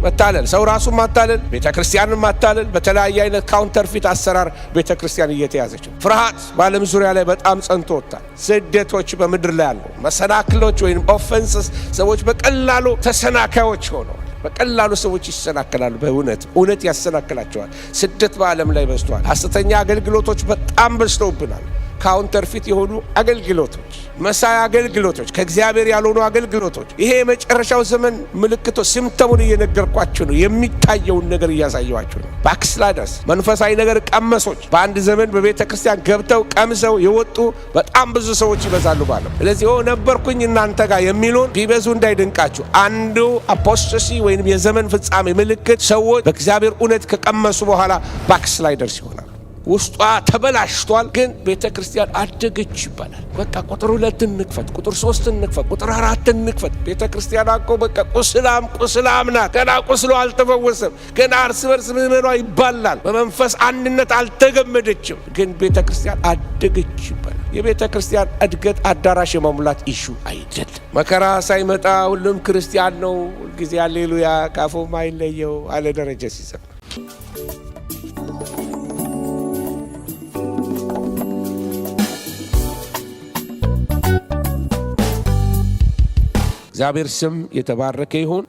መታለል፣ ሰው ራሱን ማታለል፣ ቤተክርስቲያንን ማታለል፣ በተለያየ አይነት ካውንተርፊት አሰራር ቤተክርስቲያን እየተያዘች ነው። ፍርሃት በዓለም ዙሪያ ላይ በጣም ጸንቶ ወጥቷል። ስደቶች በምድር ላይ አሉ። መሰናክሎች ወይም ኦፌንስስ፣ ሰዎች በቀላሉ ተሰናካዮች ሆነዋል። በቀላሉ ሰዎች ይሰናከላሉ። እውነት ያሰናክላቸዋል። ስደት በዓለም ላይ በዝቷል። ሐሰተኛ አገልግሎቶች በጣም በዝተውብናል። ካውንተርፊት የሆኑ አገልግሎቶች፣ መሳያ አገልግሎቶች፣ ከእግዚአብሔር ያልሆኑ አገልግሎቶች። ይሄ የመጨረሻው ዘመን ምልክቶች፣ ሲምፕተሙን እየነገርኳችሁ ነው። የሚታየውን ነገር እያሳየኋችሁ ነው። ባክስላይደርስ፣ መንፈሳዊ ነገር ቀመሶች፣ በአንድ ዘመን በቤተ ክርስቲያን ገብተው ቀምሰው የወጡ በጣም ብዙ ሰዎች ይበዛሉ ባለው። ስለዚህ ነበርኩኝ እናንተ ጋር የሚሉን ቢበዙ እንዳይደንቃችሁ። አንዱ አፖስቶሲ ወይም የዘመን ፍጻሜ ምልክት ሰዎች በእግዚአብሔር እውነት ከቀመሱ በኋላ ባክስላይደርስ ይሆናል። ውስጧ ተበላሽቷል፣ ግን ቤተ ክርስቲያን አደገች ይባላል። በቃ ቁጥር 2 እንክፈት፣ ቁጥር 3 እንክፈት፣ ቁጥር 4 እንክፈት። ቤተ ክርስቲያን እኮ በቃ ቁስላም ናት። ገና ቁስሎ አልተፈወሰም። ገና እርስ በርስ ምዕመኗ ይባላል። በመንፈስ አንድነት አልተገመደችም፣ ግን ቤተ ክርስቲያን አደገች ይባላል። የቤተ ክርስቲያን እድገት አዳራሽ የመሙላት ኢሹ አይደለም። መከራ ሳይመጣ ሁሉም ክርስቲያን ነው ሁልጊዜ ሃሌሉያ ካፉም አይለየው አለ ደረጀ ሲዘምር። እግዚአብሔር ስም የተባረከ ይሁን።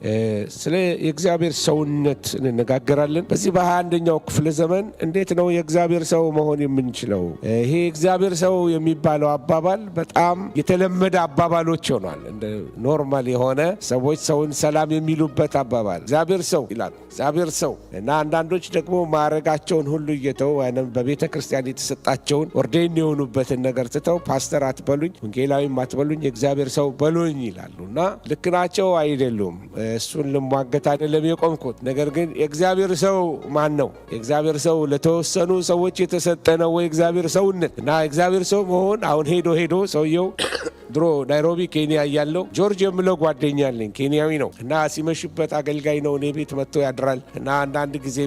ስለ የእግዚአብሔር ሰውነት እንነጋገራለን። በዚህ በ21ኛው ክፍለ ዘመን እንዴት ነው የእግዚአብሔር ሰው መሆን የምንችለው? ይሄ የእግዚአብሔር ሰው የሚባለው አባባል በጣም የተለመደ አባባሎች ሆኗል። እንደ ኖርማል የሆነ ሰዎች ሰውን ሰላም የሚሉበት አባባል እግዚአብሔር ሰው ይላሉ። እግዚአብሔር ሰው እና አንዳንዶች ደግሞ ማዕረጋቸውን ሁሉ እየተው ወይም በቤተ ክርስቲያን የተሰጣቸውን ኦርዴን የሆኑበትን ነገር ትተው ፓስተር አትበሉኝ፣ ወንጌላዊም አትበሉኝ፣ የእግዚአብሔር ሰው በሉኝ ይላሉና ልክ ናቸው አይደሉም። እሱን ልሟገት አይደለም የቆምኩት። ነገር ግን የእግዚአብሔር ሰው ማን ነው? የእግዚአብሔር ሰው ለተወሰኑ ሰዎች የተሰጠ ነው ወይ እግዚአብሔር ሰውነት? እና የእግዚአብሔር ሰው መሆን አሁን ሄዶ ሰውየው ድሮ ናይሮቢ ኬንያ እያለው ጆርጅ የምለው ጓደኛ አለኝ። ኬንያዊ ነው እና ሲመሽበት አገልጋይ ነው። እኔ ቤት መጥቶ ያድራል እና አንዳንድ ጊዜ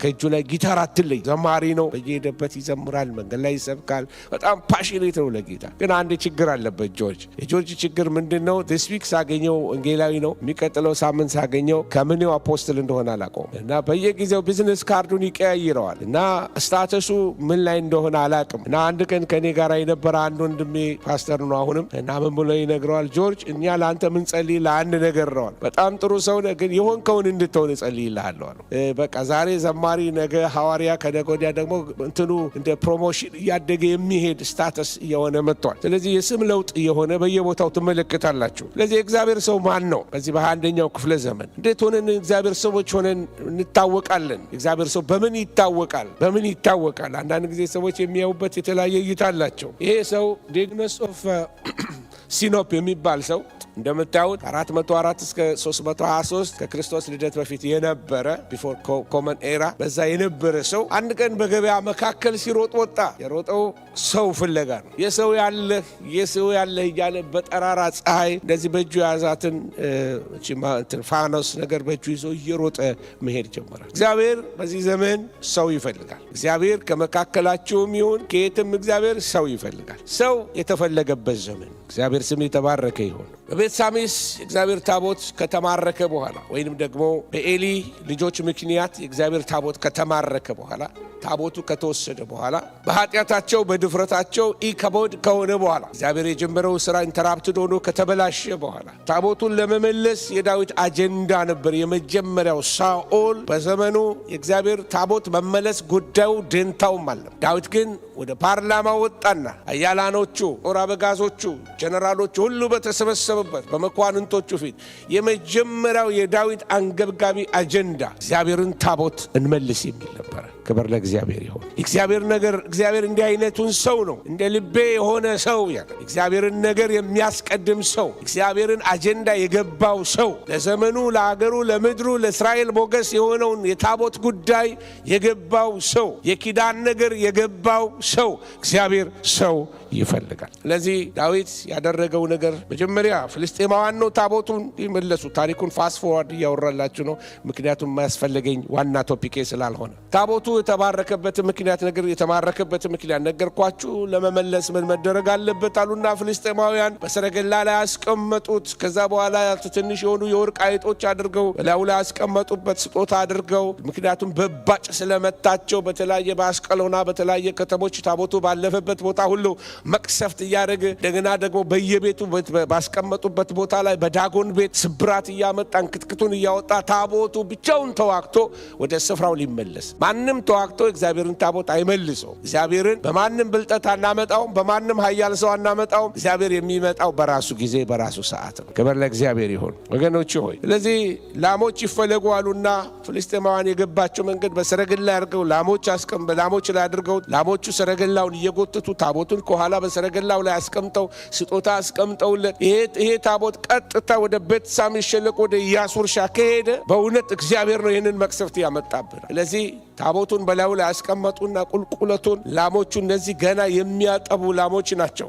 ከእጁ ላይ ጊታር አትለይ፣ ዘማሪ ነው። በየሄደበት ይዘምራል፣ መንገድ ላይ ይሰብካል። በጣም ፓሽኔት ነው ለጌታ። ግን አንድ ችግር አለበት ጆርጅ። የጆርጅ ችግር ምንድን ነው? ዲስ ዊክ ሳገኘው ወንጌላዊ ነው። የሚቀጥለው ሳምንት ሳገኘው ከምኔው አፖስትል እንደሆነ አላውቀውም እና በየጊዜው ቢዝነስ ካርዱን ይቀያይረዋል እና ስታተሱ ምን ላይ እንደሆነ አላውቅም። እና አንድ ቀን ከኔ ጋር የነበረ አንድ ወንድሜ ፓስተር ነው አሁንም እና ምን ብሎ ይነግረዋል? ጆርጅ እኛ ለአንተ ምን ጸልይ ለአንድ ነገር ነዋል። በጣም ጥሩ ሰው ነህ፣ ግን የሆንከውን እንድትሆን ጸልይልሃለሁ አለው። በቃ ዛሬ ዘማሪ፣ ነገ ሐዋርያ፣ ከነገ ወዲያ ደግሞ እንትኑ እንደ ፕሮሞሽን እያደገ የሚሄድ ስታተስ እየሆነ መጥቷል። ስለዚህ የስም ለውጥ እየሆነ በየቦታው ትመለከታላችሁ። ስለዚህ የእግዚአብሔር ሰው ማን ነው? በዚህ በ21ኛው ክፍለ ዘመን እንዴት ሆነን እግዚአብሔር ሰዎች ሆነን እንታወቃለን? እግዚአብሔር ሰው በምን ይታወቃል? አንዳንድ ጊዜ ሰዎች የሚያዩበት የተለያየ እይታ አላቸው። ይሄ ሰው ዲግነስ ኦፍ ሲኖፕ የሚባል ሰው እንደምታዩት 404 እስከ 323 ከክርስቶስ ልደት በፊት የነበረ ቢፎር ኮመን ኤራ በዛ የነበረ ሰው አንድ ቀን በገበያ መካከል ሲሮጥ ወጣ። የሮጠው ሰው ፍለጋ ነው። የሰው ያለህ እያለ በጠራራ ፀሐይ እንደዚህ በእጁ የያዛትን ፋኖስ ነገር በእጁ ይዞ እየሮጠ መሄድ ጀመረ። እግዚአብሔር በዚህ ዘመን ሰው ይፈልጋል። እግዚአብሔር ከመካከላችሁም ይሁን ከየትም እግዚአብሔር ሰው ይፈልጋል። ሰው የተፈለገበት ዘመን። እግዚአብሔር ስም የተባረከ ይሁን። በቤት ሳሚስ የእግዚአብሔር ታቦት ከተማረከ በኋላ ወይንም ደግሞ በኤሊ ልጆች ምክንያት የእግዚአብሔር ታቦት ከተማረከ በኋላ ታቦቱ ከተወሰደ በኋላ በኃጢአታቸው በድፍረታቸው ኢከቦድ ከሆነ በኋላ እግዚአብሔር የጀመረው ስራ ኢንተራፕትድ ሆኖ ከተበላሸ በኋላ ታቦቱን ለመመለስ የዳዊት አጀንዳ ነበር። የመጀመሪያው ሳኦል በዘመኑ የእግዚአብሔር ታቦት መመለስ ጉዳዩ ደንታውም አልነበረም። ዳዊት ግን ወደ ፓርላማ ወጣና አያላኖቹ፣ ጦር አበጋዞቹ፣ ጀነራሎቹ ሁሉ በተሰበሰቡበት በመኳንንቶቹ ፊት የመጀመሪያው የዳዊት አንገብጋቢ አጀንዳ እግዚአብሔርን ታቦት እንመልስ የሚል ነበር። ክብር ለእግዚአብሔር ይሁን። እግዚአብሔር እንዲህ አይነቱን ሰው ነው እንደ ልቤ የሆነ ሰው ያለ እግዚአብሔርን ነገር የሚያስቀድም ሰው፣ እግዚአብሔርን አጀንዳ የገባው ሰው፣ ለዘመኑ፣ ለአገሩ፣ ለምድሩ፣ ለእስራኤል ሞገስ የሆነውን የታቦት ጉዳይ የገባው ሰው፣ የኪዳን ነገር የገባው ሰው እግዚአብሔር ሰው ይፈልጋል። ስለዚህ ዳዊት ያደረገው ነገር መጀመሪያ ፍልስጤማውያን ነው ታቦቱን ይመለሱ። ታሪኩን ፋስት ፎርዋርድ እያወራላችሁ ነው፣ ምክንያቱም የማያስፈልገኝ ዋና ቶፒኬ ስላልሆነ። ታቦቱ የተባረከበት ምክንያት የተማረከበት ምክንያት ነገርኳችሁ። ለመመለስ ምን መደረግ አለበት አሉና ፍልስጤማውያን በሰረገላ ላይ አስቀመጡት። ከዛ በኋላ ትንሽ የሆኑ የወርቅ አይጦች አድርገው በላዩ ላይ አስቀመጡበት ስጦታ አድርገው። ምክንያቱም በባጭ ስለመታቸው በተለያየ በአስቀሎና በተለያየ ከተሞች ታቦቱ ባለፈበት ቦታ ሁሉ መቅሰፍት እያደረገ እንደገና ደግሞ በየቤቱ ባስቀመጡበት ቦታ ላይ በዳጎን ቤት ስብራት እያመጣ እንክትክቱን እያወጣ ታቦቱ ብቻውን ተዋግቶ ወደ ስፍራው ሊመለስ። ማንም ተዋግቶ እግዚአብሔርን ታቦት አይመልሰው። እግዚአብሔርን በማንም ብልጠት አናመጣውም፣ በማንም ኃያል ሰው አናመጣውም። እግዚአብሔር የሚመጣው በራሱ ጊዜ በራሱ ሰዓት ነው። ክብር ለእግዚአብሔር ይሁን። ወገኖች ሆይ ስለዚህ ላሞች ይፈለጉ አሉና ፍልስጤማውያን የገባቸው መንገድ በሰረገላ አድርገው ላሞች ላይ አድርገው ላሞቹ ሰረገላውን እየጎተቱ ታቦቱን ከኋላ በሰረገላው ላይ አስቀምጠው ስጦታ አስቀምጠውለት ይሄ ታቦት ቀጥታ ወደ ቤትሳሚስ ሸለቆ ወደ ኢያሱ እርሻ ከሄደ በእውነት እግዚአብሔር ነው ይህንን መቅሰፍት ያመጣብን። ስለዚህ ታቦቱን በላዩ ላይ አስቀመጡና ቁልቁለቱን ላሞቹ እነዚህ ገና የሚያጠቡ ላሞች ናቸው።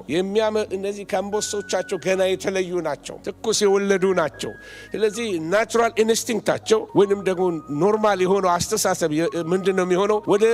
እነዚህ ከእንቦሶቻቸው ገና የተለዩ ናቸው። ትኩስ የወለዱ ናቸው። ስለዚህ ናቹራል ኢንስቲንክታቸው ወይንም ደግሞ ኖርማል የሆነው አስተሳሰብ ምንድነው የሚሆነው? ወደ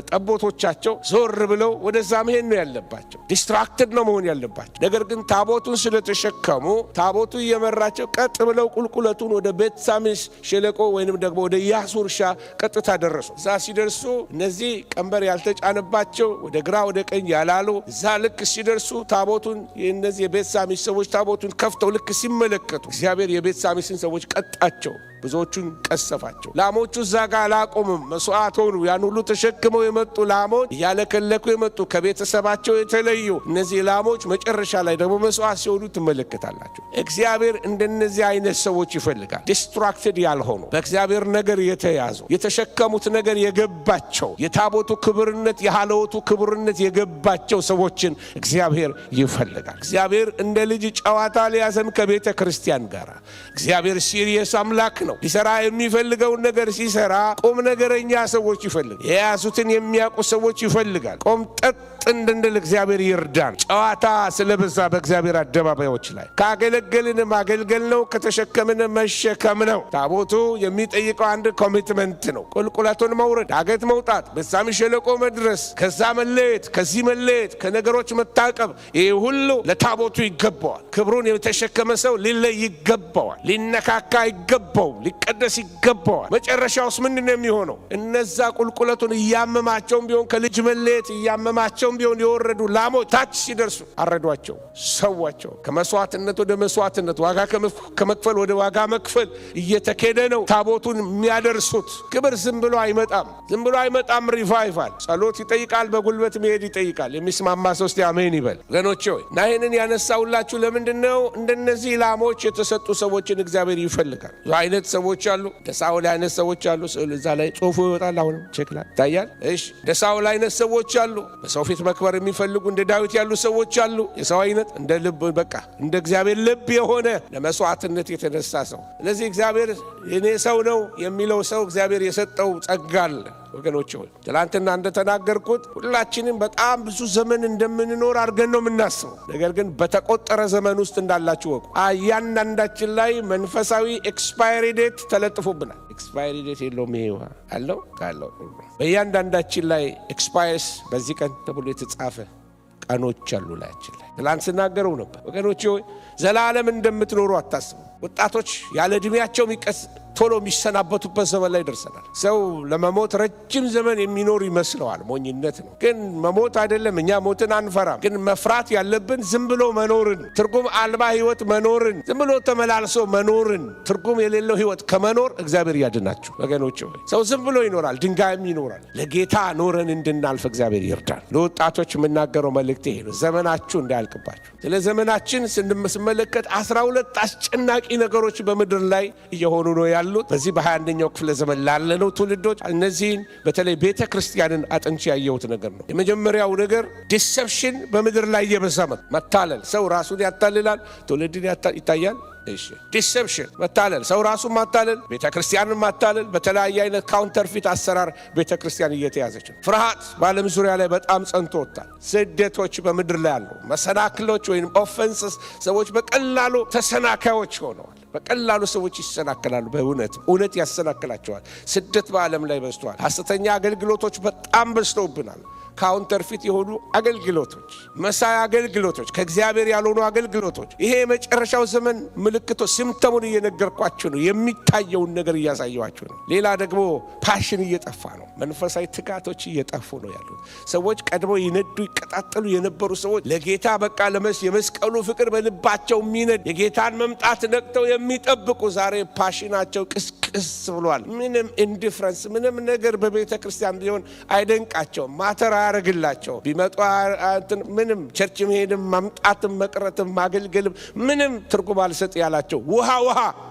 ጠቦቶቻቸው ዞር ብለው ወደዛ መሄድ ነው ያለባቸው። ዲስትራክትድ ነው መሆን ያለባቸው። ነገር ግን ታቦቱን ስለተሸከሙ ታቦቱ እየመራቸው ቀጥ ብለው ቁልቁለቱን ወደ ቤትሳሚስ ሸለቆ ወይንም ደግሞ ወደ ኢያሱ እርሻ ቀጥታ ደረሱ። እዛ ሲደርሱ እነዚህ ቀንበር ያልተጫነባቸው ወደ ግራ ወደ ቀኝ ያላሉ እዛ ልክ ሲደርሱ ታቦቱን እነዚህ የቤትሳሚስ ሰዎች ታቦቱን ከፍተው ልክ ሲመለከቱ እግዚአብሔር የቤትሳሚስን ሰዎች ቀጣቸው፣ ብዙዎቹን ቀሰፋቸው። ላሞቹ እዛ ጋር አላቆምም፣ መስዋዕት ሆኑ። ያን ሁሉ ተሸክመው የመጡ ላሞች እያለከለኩ የመጡ ከቤተሰባቸው የተለዩ እነዚህ ላሞች መጨረሻ ላይ ደግሞ መስዋዕት ሲሆኑ ትመለከታላችሁ። እግዚአብሔር እንደነዚህ አይነት ሰዎች ይፈልጋል። ዲስትራክትድ ያልሆኑ በእግዚአብሔር ነገር የተያዙ የተሸከሙት ነገር የገባቸው የታቦቱ ክብርነት የሃለወቱ ክብርነት የገባቸው ሰዎችን እግዚአብሔር ይፈልጋል። እግዚአብሔር እንደ ልጅ ጨዋታ ሊያዘን ከቤተ ክርስቲያን ጋር እግዚአብሔር ሲሪየስ አምላክ ነው። ሊሰራ የሚፈልገውን ነገር ሲሰራ ቁም ነገረኛ ሰዎች ይፈልጋል። የያዙትን የሚያውቁ ሰዎች ይፈልጋል። ቆምጠጥ እንድንል እግዚአብሔር ይርዳን። ጨዋታ ስለበዛ በእግዚአብሔር አደባባዮች ላይ ካገለገልን ማገልገል ነው፣ ከተሸከምን መሸከም ነው። ታቦቱ የሚጠይቀው አንድ ኮሚትመንት ነው። ቁልቁለቱን መውረድ፣ ዳገት መውጣት፣ ቤትሳሚስ ሸለቆ መድረስ፣ ከዛ መለየት፣ ከዚህ መለየት፣ ከነገሮች መታቀብ፣ ይህ ሁሉ ለታቦቱ ይገባዋል። ክብሩን የተሸከመ ሰው ሊለይ ይገባዋል፣ ሊነካካ ይገባው፣ ሊቀደስ ይገባዋል። መጨረሻውስ ምንድን ነው የሚሆነው? እነዛ ቁልቁለቱን እያመማቸውም ቢሆን ከልጅ መለየት እያመማቸውም ቢሆን የወረዱ ላሞች ታች ሲደርሱ አረዷቸው፣ ሰዋቸው። ከመስዋዕትነት ወደ መስዋዕትነት፣ ዋጋ ከመክፈል ወደ ዋጋ መክፈል እየተኬደ ነው ታቦቱን የሚያደርሱት። ክብር ዝም ብሎ አይመጣም። ሪቫይቫል ጸሎት ይጠይቃል፣ በጉልበት መሄድ ይጠይቃል። የሚስማማ ሰው እስቲ አሜን ይበል። ወገኖቼ ሆይ እና ይህንን ያነሳውላችሁ ለምንድን ነው? እንደነዚህ ላሞች የተሰጡ ሰዎችን እግዚአብሔር ይፈልጋል። ብዙ አይነት ሰዎች አሉ። እንደ ሳኦል አይነት ሰዎች አሉ። እዛ ላይ ጽሑፉ ይወጣል፣ አሁንም ቼክ ላይ ይታያል። እሺ እንደ ሳኦል አይነት ሰዎች አሉ። በሰው ፊት መክበር የሚፈልጉ እንደ ዳዊት ያሉ ሰዎች አሉ። የሰው አይነት እንደ ልብ እንደ እግዚአብሔር ልብ የሆነ ለመስዋዕትነት የተነሳ ሰው። ስለዚህ እግዚአብሔር የኔ ሰው ነው የሚለው ሰው እግዚአብሔር የሰጠው ጸጋ አለ። ወገኖች ሆይ ትላንትና እንደተናገርኩት ሁላችንም በጣም ብዙ ዘመን እንደምንኖር አድርገን ነው የምናስበው። ነገር ግን በተቆጠረ ዘመን ውስጥ እንዳላችሁ ወቁ። እያንዳንዳችን ላይ መንፈሳዊ ኤክስፓየሪ ዴት ተለጥፎብናል። ኤክስፓየሪ ዴት የለውም ይሄ አለው ካለው በእያንዳንዳችን ላይ ኤክስፓየርስ በዚህ ቀን ተብሎ የተጻፈ ቀኖች አሉ ላያችን ላይ። ትላንት ስናገረው ነበር። ወገኖች ሆይ ዘላለም እንደምትኖሩ አታስቡ። ወጣቶች ያለ ዕድሜያቸው ቶሎ የሚሰናበቱበት ዘመን ላይ ደርሰናል። ሰው ለመሞት ረጅም ዘመን የሚኖር ይመስለዋል። ሞኝነት ነው። ግን መሞት አይደለም። እኛ ሞትን አንፈራም። ግን መፍራት ያለብን ዝም ብሎ መኖርን፣ ትርጉም አልባ ህይወት መኖርን፣ ዝም ብሎ ተመላልሶ መኖርን፣ ትርጉም የሌለው ህይወት ከመኖር እግዚአብሔር ያድናችሁ ወገኖች ሆይ። ሰው ዝም ብሎ ይኖራል፣ ድንጋይም ይኖራል። ለጌታ ኖረን እንድናልፍ እግዚአብሔር ይርዳል። ለወጣቶች የምናገረው መልእክት ይሄ ነው። ዘመናችሁ እንዳያልቅባችሁ። ስለ ዘመናችን ስንመለከት 12 አስጨናቂ ነገሮች በምድር ላይ እየሆኑ ነው ያሉት። በዚህ በ21ኛው ክፍለ ዘመን ላለነው ትውልዶች እነዚህን በተለይ ቤተ ክርስቲያንን አጥንቼ ያየሁት ነገር ነው። የመጀመሪያው ነገር ዲሰፕሽን በምድር ላይ እየበዛ መታለል። ሰው ራሱን ያታልላል፣ ትውልድን ይታያል። እሺ ዲሰፕሽን መታለል፣ ሰው ራሱን ማታለል፣ ቤተክርስቲያንን ማታለል፣ በተለያየ አይነት ካውንተርፊት አሰራር ቤተክርስቲያን እየተያዘች ነው። ፍርሃት በዓለም ዙሪያ ላይ በጣም ጸንቶ ወጥቷል። ስደቶች በምድር ላይ አሉ። መሰናክሎች ወይም ኦፌንስስ፣ ሰዎች በቀላሉ ተሰናካዮች ሆነዋል። በቀላሉ ሰዎች ይሰናከላሉ። እውነት ያሰናክላቸዋል። ስደት በዓለም ላይ በዝቷል። ሐሰተኛ አገልግሎቶች በጣም በዝተውብናል። ካውንተርፊት የሆኑ አገልግሎቶች፣ መሳይ አገልግሎቶች፣ ከእግዚአብሔር ያልሆኑ አገልግሎቶች። ይሄ የመጨረሻው ዘመን ምልክቶች፣ ሲምፕተሙን እየነገርኳችሁ ነው። የሚታየውን ነገር እያሳየኋችሁ ነው። ሌላ ደግሞ ፓሽን እየጠፋ ነው። መንፈሳዊ ትጋቶች እየጠፉ ነው ያሉት። ሰዎች ቀድሞ ይነዱ ይቀጣጠሉ የነበሩ ሰዎች ለጌታ በቃ የመስቀሉ ፍቅር በልባቸው የሚነድ የጌታን መምጣት ነቅተው የሚጠብቁ ዛሬ ፓሽናቸው ቅስቅስ ብሏል። ምንም ኢንዲፍረንስ፣ ምንም ነገር በቤተ ክርስቲያን ቢሆን አይደንቃቸውም። ማተር አያረግላቸው። ቢመጡ ምንም ቸርች መሄድም ማምጣትም መቅረትም ማገልገልም ምንም ትርጉም አልሰጥ ያላቸው ውሃ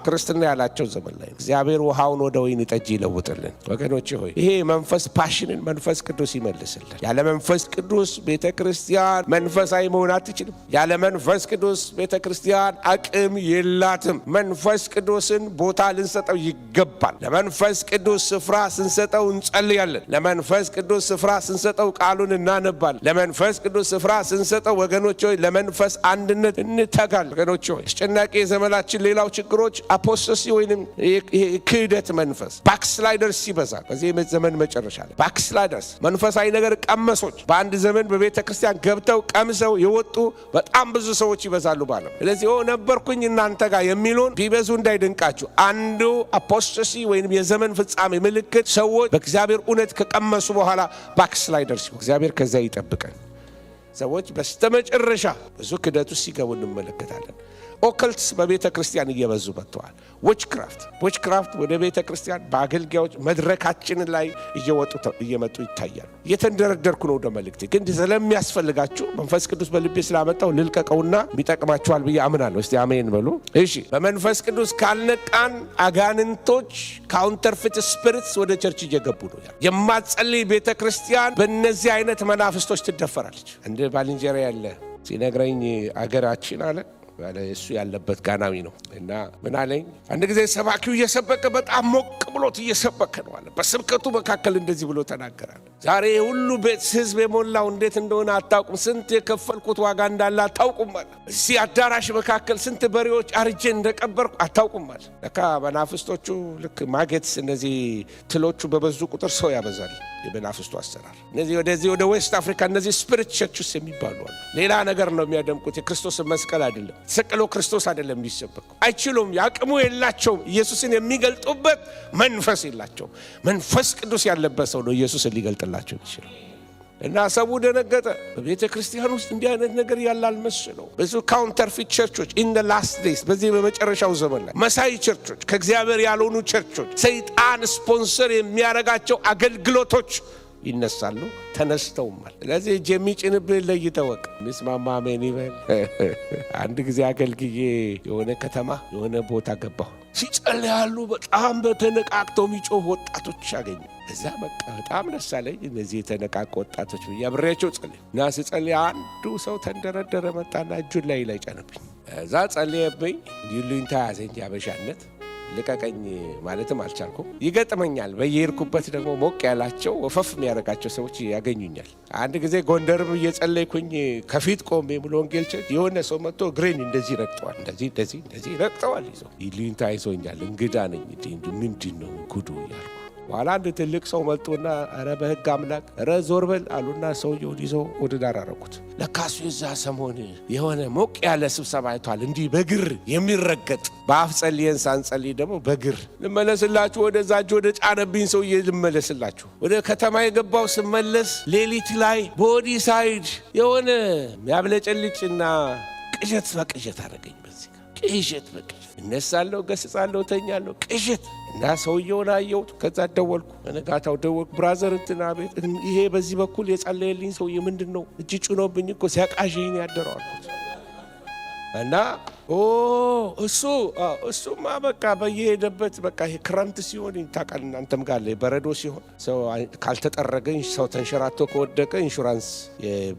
ክርስትና ያላቸው ዘመን ላይ እግዚአብሔር ውሃውን ወደ ወይን ጠጅ ይለውጥልን። ወገኖች ሆይ ይሄ መንፈስ ፓሽንን መንፈስ ቅዱስ ይመልስልን። ያለ መንፈስ ቅዱስ ቤተ ክርስቲያን መንፈሳዊ መሆን አትችልም። ያለ መንፈስ ቅዱስ ቤተ ክርስቲያን አቅም የላትም። መንፈስ ቅዱስን ቦታ ልንሰጠው ይገባል። ለመንፈስ ቅዱስ ስፍራ ስንሰጠው እንጸልያለን። ለመንፈስ ቅዱስ ስፍራ ስንሰጠው ቃሉን እናነባለን። ለመንፈስ ቅዱስ ስፍራ ስንሰጠው ወገኖች ሆይ ለመንፈስ አንድነት እንተጋለን። ወገኖች ሆይ አስጨናቂ የዘመናችን ሌላው ችግሮች አፖስቶሲ ወይንም ክህደት መንፈስ ባክስላይደርስ ይበዛል። በዚህ ዘመን መጨረሻ ላይ ባክስላይደርስ መንፈሳዊ ነገር ቀመሶች በአንድ ዘመን በቤተ ክርስቲያን ገብተው ቀምሰው የወጡ በጣም ብዙ ሰዎች ይበዛሉ ባለው። ስለዚህ ነበርኩኝ እናንተ ጋር የሚሉን ቢበዙ እንዳይደንቃችሁ። አንዱ አፖስቶሲ ወይንም የዘመን ፍጻሜ ምልክት ሰዎች በእግዚአብሔር እውነት ከቀመሱ በኋላ ባክስላይደርስ። እግዚአብሔር ከዛ ይጠብቀን። ሰዎች በስተመጨረሻ ብዙ ክደት ውስጥ ሲገቡ እንመለከታለን። ኦከልትስ በቤተ ክርስቲያን እየበዙ መጥተዋል። ዊችክራፍት ወደ ቤተ ክርስቲያን በአገልጋዮች መድረካችን ላይ እየመጡ ይታያሉ። እየተንደረደርኩ ነው ወደ መልእክቴ፣ ግን ስለሚያስፈልጋችሁ መንፈስ ቅዱስ በልቤ ስላመጣው ልልቀቀውና የሚጠቅማችኋል ብዬ አምናለሁ። እስቲ አሜን በሉ። እሺ፣ በመንፈስ ቅዱስ ካልነቃን አጋንንቶች ካውንተርፊት ስፒሪትስ ወደ ቸርች እየገቡ ነው። የማትጸልይ ቤተ ክርስቲያን በእነዚህ አይነት መናፍስቶች ትደፈራለች። እንደ ባልንጀራ ያለ ሲነግረኝ አገራችን አለ እሱ ያለበት ጋናዊ ነው እና ምን አለኝ፣ አንድ ጊዜ ሰባኪው እየሰበከ በጣም ሞቅ ብሎት እየሰበከ ነው አለ። በስብከቱ መካከል እንደዚህ ብሎ ተናገራል። ዛሬ ሁሉ ቤት ህዝብ የሞላው እንዴት እንደሆነ አታውቁም፣ ስንት የከፈልኩት ዋጋ እንዳለ አታውቁም አለ። እዚህ አዳራሽ መካከል ስንት በሬዎች አርጄ እንደቀበርኩ አታውቁም አለ። ለካ መናፍስቶቹ ልክ ማጌትስ፣ እነዚህ ትሎቹ በበዙ ቁጥር ሰው ያበዛል። የመናፍስቱ አሰራር እነዚህ ወደ ዌስት አፍሪካ እነዚህ ስፒሪት ቸርችስ የሚባሉ አሉ። ሌላ ነገር ነው የሚያደምቁት። የክርስቶስን መስቀል አይደለም፣ ተሰቅሎ ክርስቶስ አይደለም የሚሰበኩ። አይችሉም፣ ያቅሙ የላቸውም። ኢየሱስን የሚገልጡበት መንፈስ የላቸውም። መንፈስ ቅዱስ ያለበት ሰው ነው ኢየሱስን ሊገልጥላቸው የሚችለው። እና ሰው ደነገጠ። በቤተ ክርስቲያን ውስጥ እንዲህ አይነት ነገር ያለ አልመሰለው። ብዙ ካውንተርፊት ቸርቾች ኢን ዘ ላስት ዴይስ፣ በዚህ በመጨረሻው ዘመን ላይ መሳይ ቸርቾች፣ ከእግዚአብሔር ያልሆኑ ቸርቾች፣ ሰይጣን ስፖንሰር የሚያረጋቸው አገልግሎቶች ይነሳሉ፣ ተነስተውማል። ስለዚህ እጅ የሚጭንብህ ለይተወቅ ሚስማማ አሜን ይበል። አንድ ጊዜ አገልግዬ የሆነ ከተማ የሆነ ቦታ ገባሁ። ሲጸልያሉ በጣም በተነቃቅተው የሚጮህ ወጣቶች አገኘ። እዛ በቃ በጣም ደስ አለኝ። እነዚህ የተነቃቁ ወጣቶች ብዬ አብሬያቸው ጸልይ እና ስጸልይ አንዱ ሰው ተንደረደረ መጣና እጁን ላይ ጫነብኝ። እዛ ጸልየብኝ ይሉኝታ ያዘኝ። ያበሻነት ልቀቀኝ ማለትም አልቻልኩም። ይገጥመኛል። በየሄድኩበት ደግሞ ሞቅ ያላቸው ወፈፍ የሚያደርጋቸው ሰዎች ያገኙኛል። አንድ ጊዜ ጎንደርም እየጸለይኩኝ ከፊት ቆሜ ሙሉ ወንጌል ቸርች የሆነ ሰው መጥቶ እግሬን እንደዚህ ረግጠዋል፣ እንደዚህ ረግጠዋል። ይዘው ይሉኝታ ይዞኛል። እንግዳ ነኝ ምንድን ነው ጉዱ እያልኩ በኋላ አንድ ትልቅ ሰው መጡና ኧረ በሕግ አምላክ ኧረ ዞር በል አሉና ሰውየውን ይዘው ወደ ዳር አረጉት። ለካሱ የዛ ሰሞን የሆነ ሞቅ ያለ ስብሰባ አይቷል። እንዲህ በግር የሚረገጥ በአፍ ጸልየን ሳንጸልይ ደግሞ በግር ልመለስላችሁ፣ ወደዛ እጅ ወደ ጫነብኝ ሰውዬ ልመለስላችሁ። ወደ ከተማ የገባው ስመለስ ሌሊት ላይ ቦዲ ሳይድ የሆነ ያብለጨልጭና ቅዠት በቅዠት አደረገኝ። በዚህ ቅዠት በቅዠት እነሳለሁ፣ ገስጻለሁ፣ ተኛለሁ፣ ቅዠት እና ሰውየውን አየሁት። ከዛ ደወልኩ፣ በነጋታው ደወልኩ። ብራዘር እንትና ቤት ይሄ በዚህ በኩል የጸለየልኝ ሰውዬ ምንድን ነው እጅ ጭኖብኝ እኮ ሲያቃዥኝ ያደረው አልኩት። እና እሱማ በቃ በየሄደበት በቃ ይሄ ክረምት ሲሆን ታውቃለህ እናንተም ጋር በረዶ ሲሆን ሰው ካልተጠረገ ሰው ተንሸራቶ ከወደቀ ኢንሹራንስ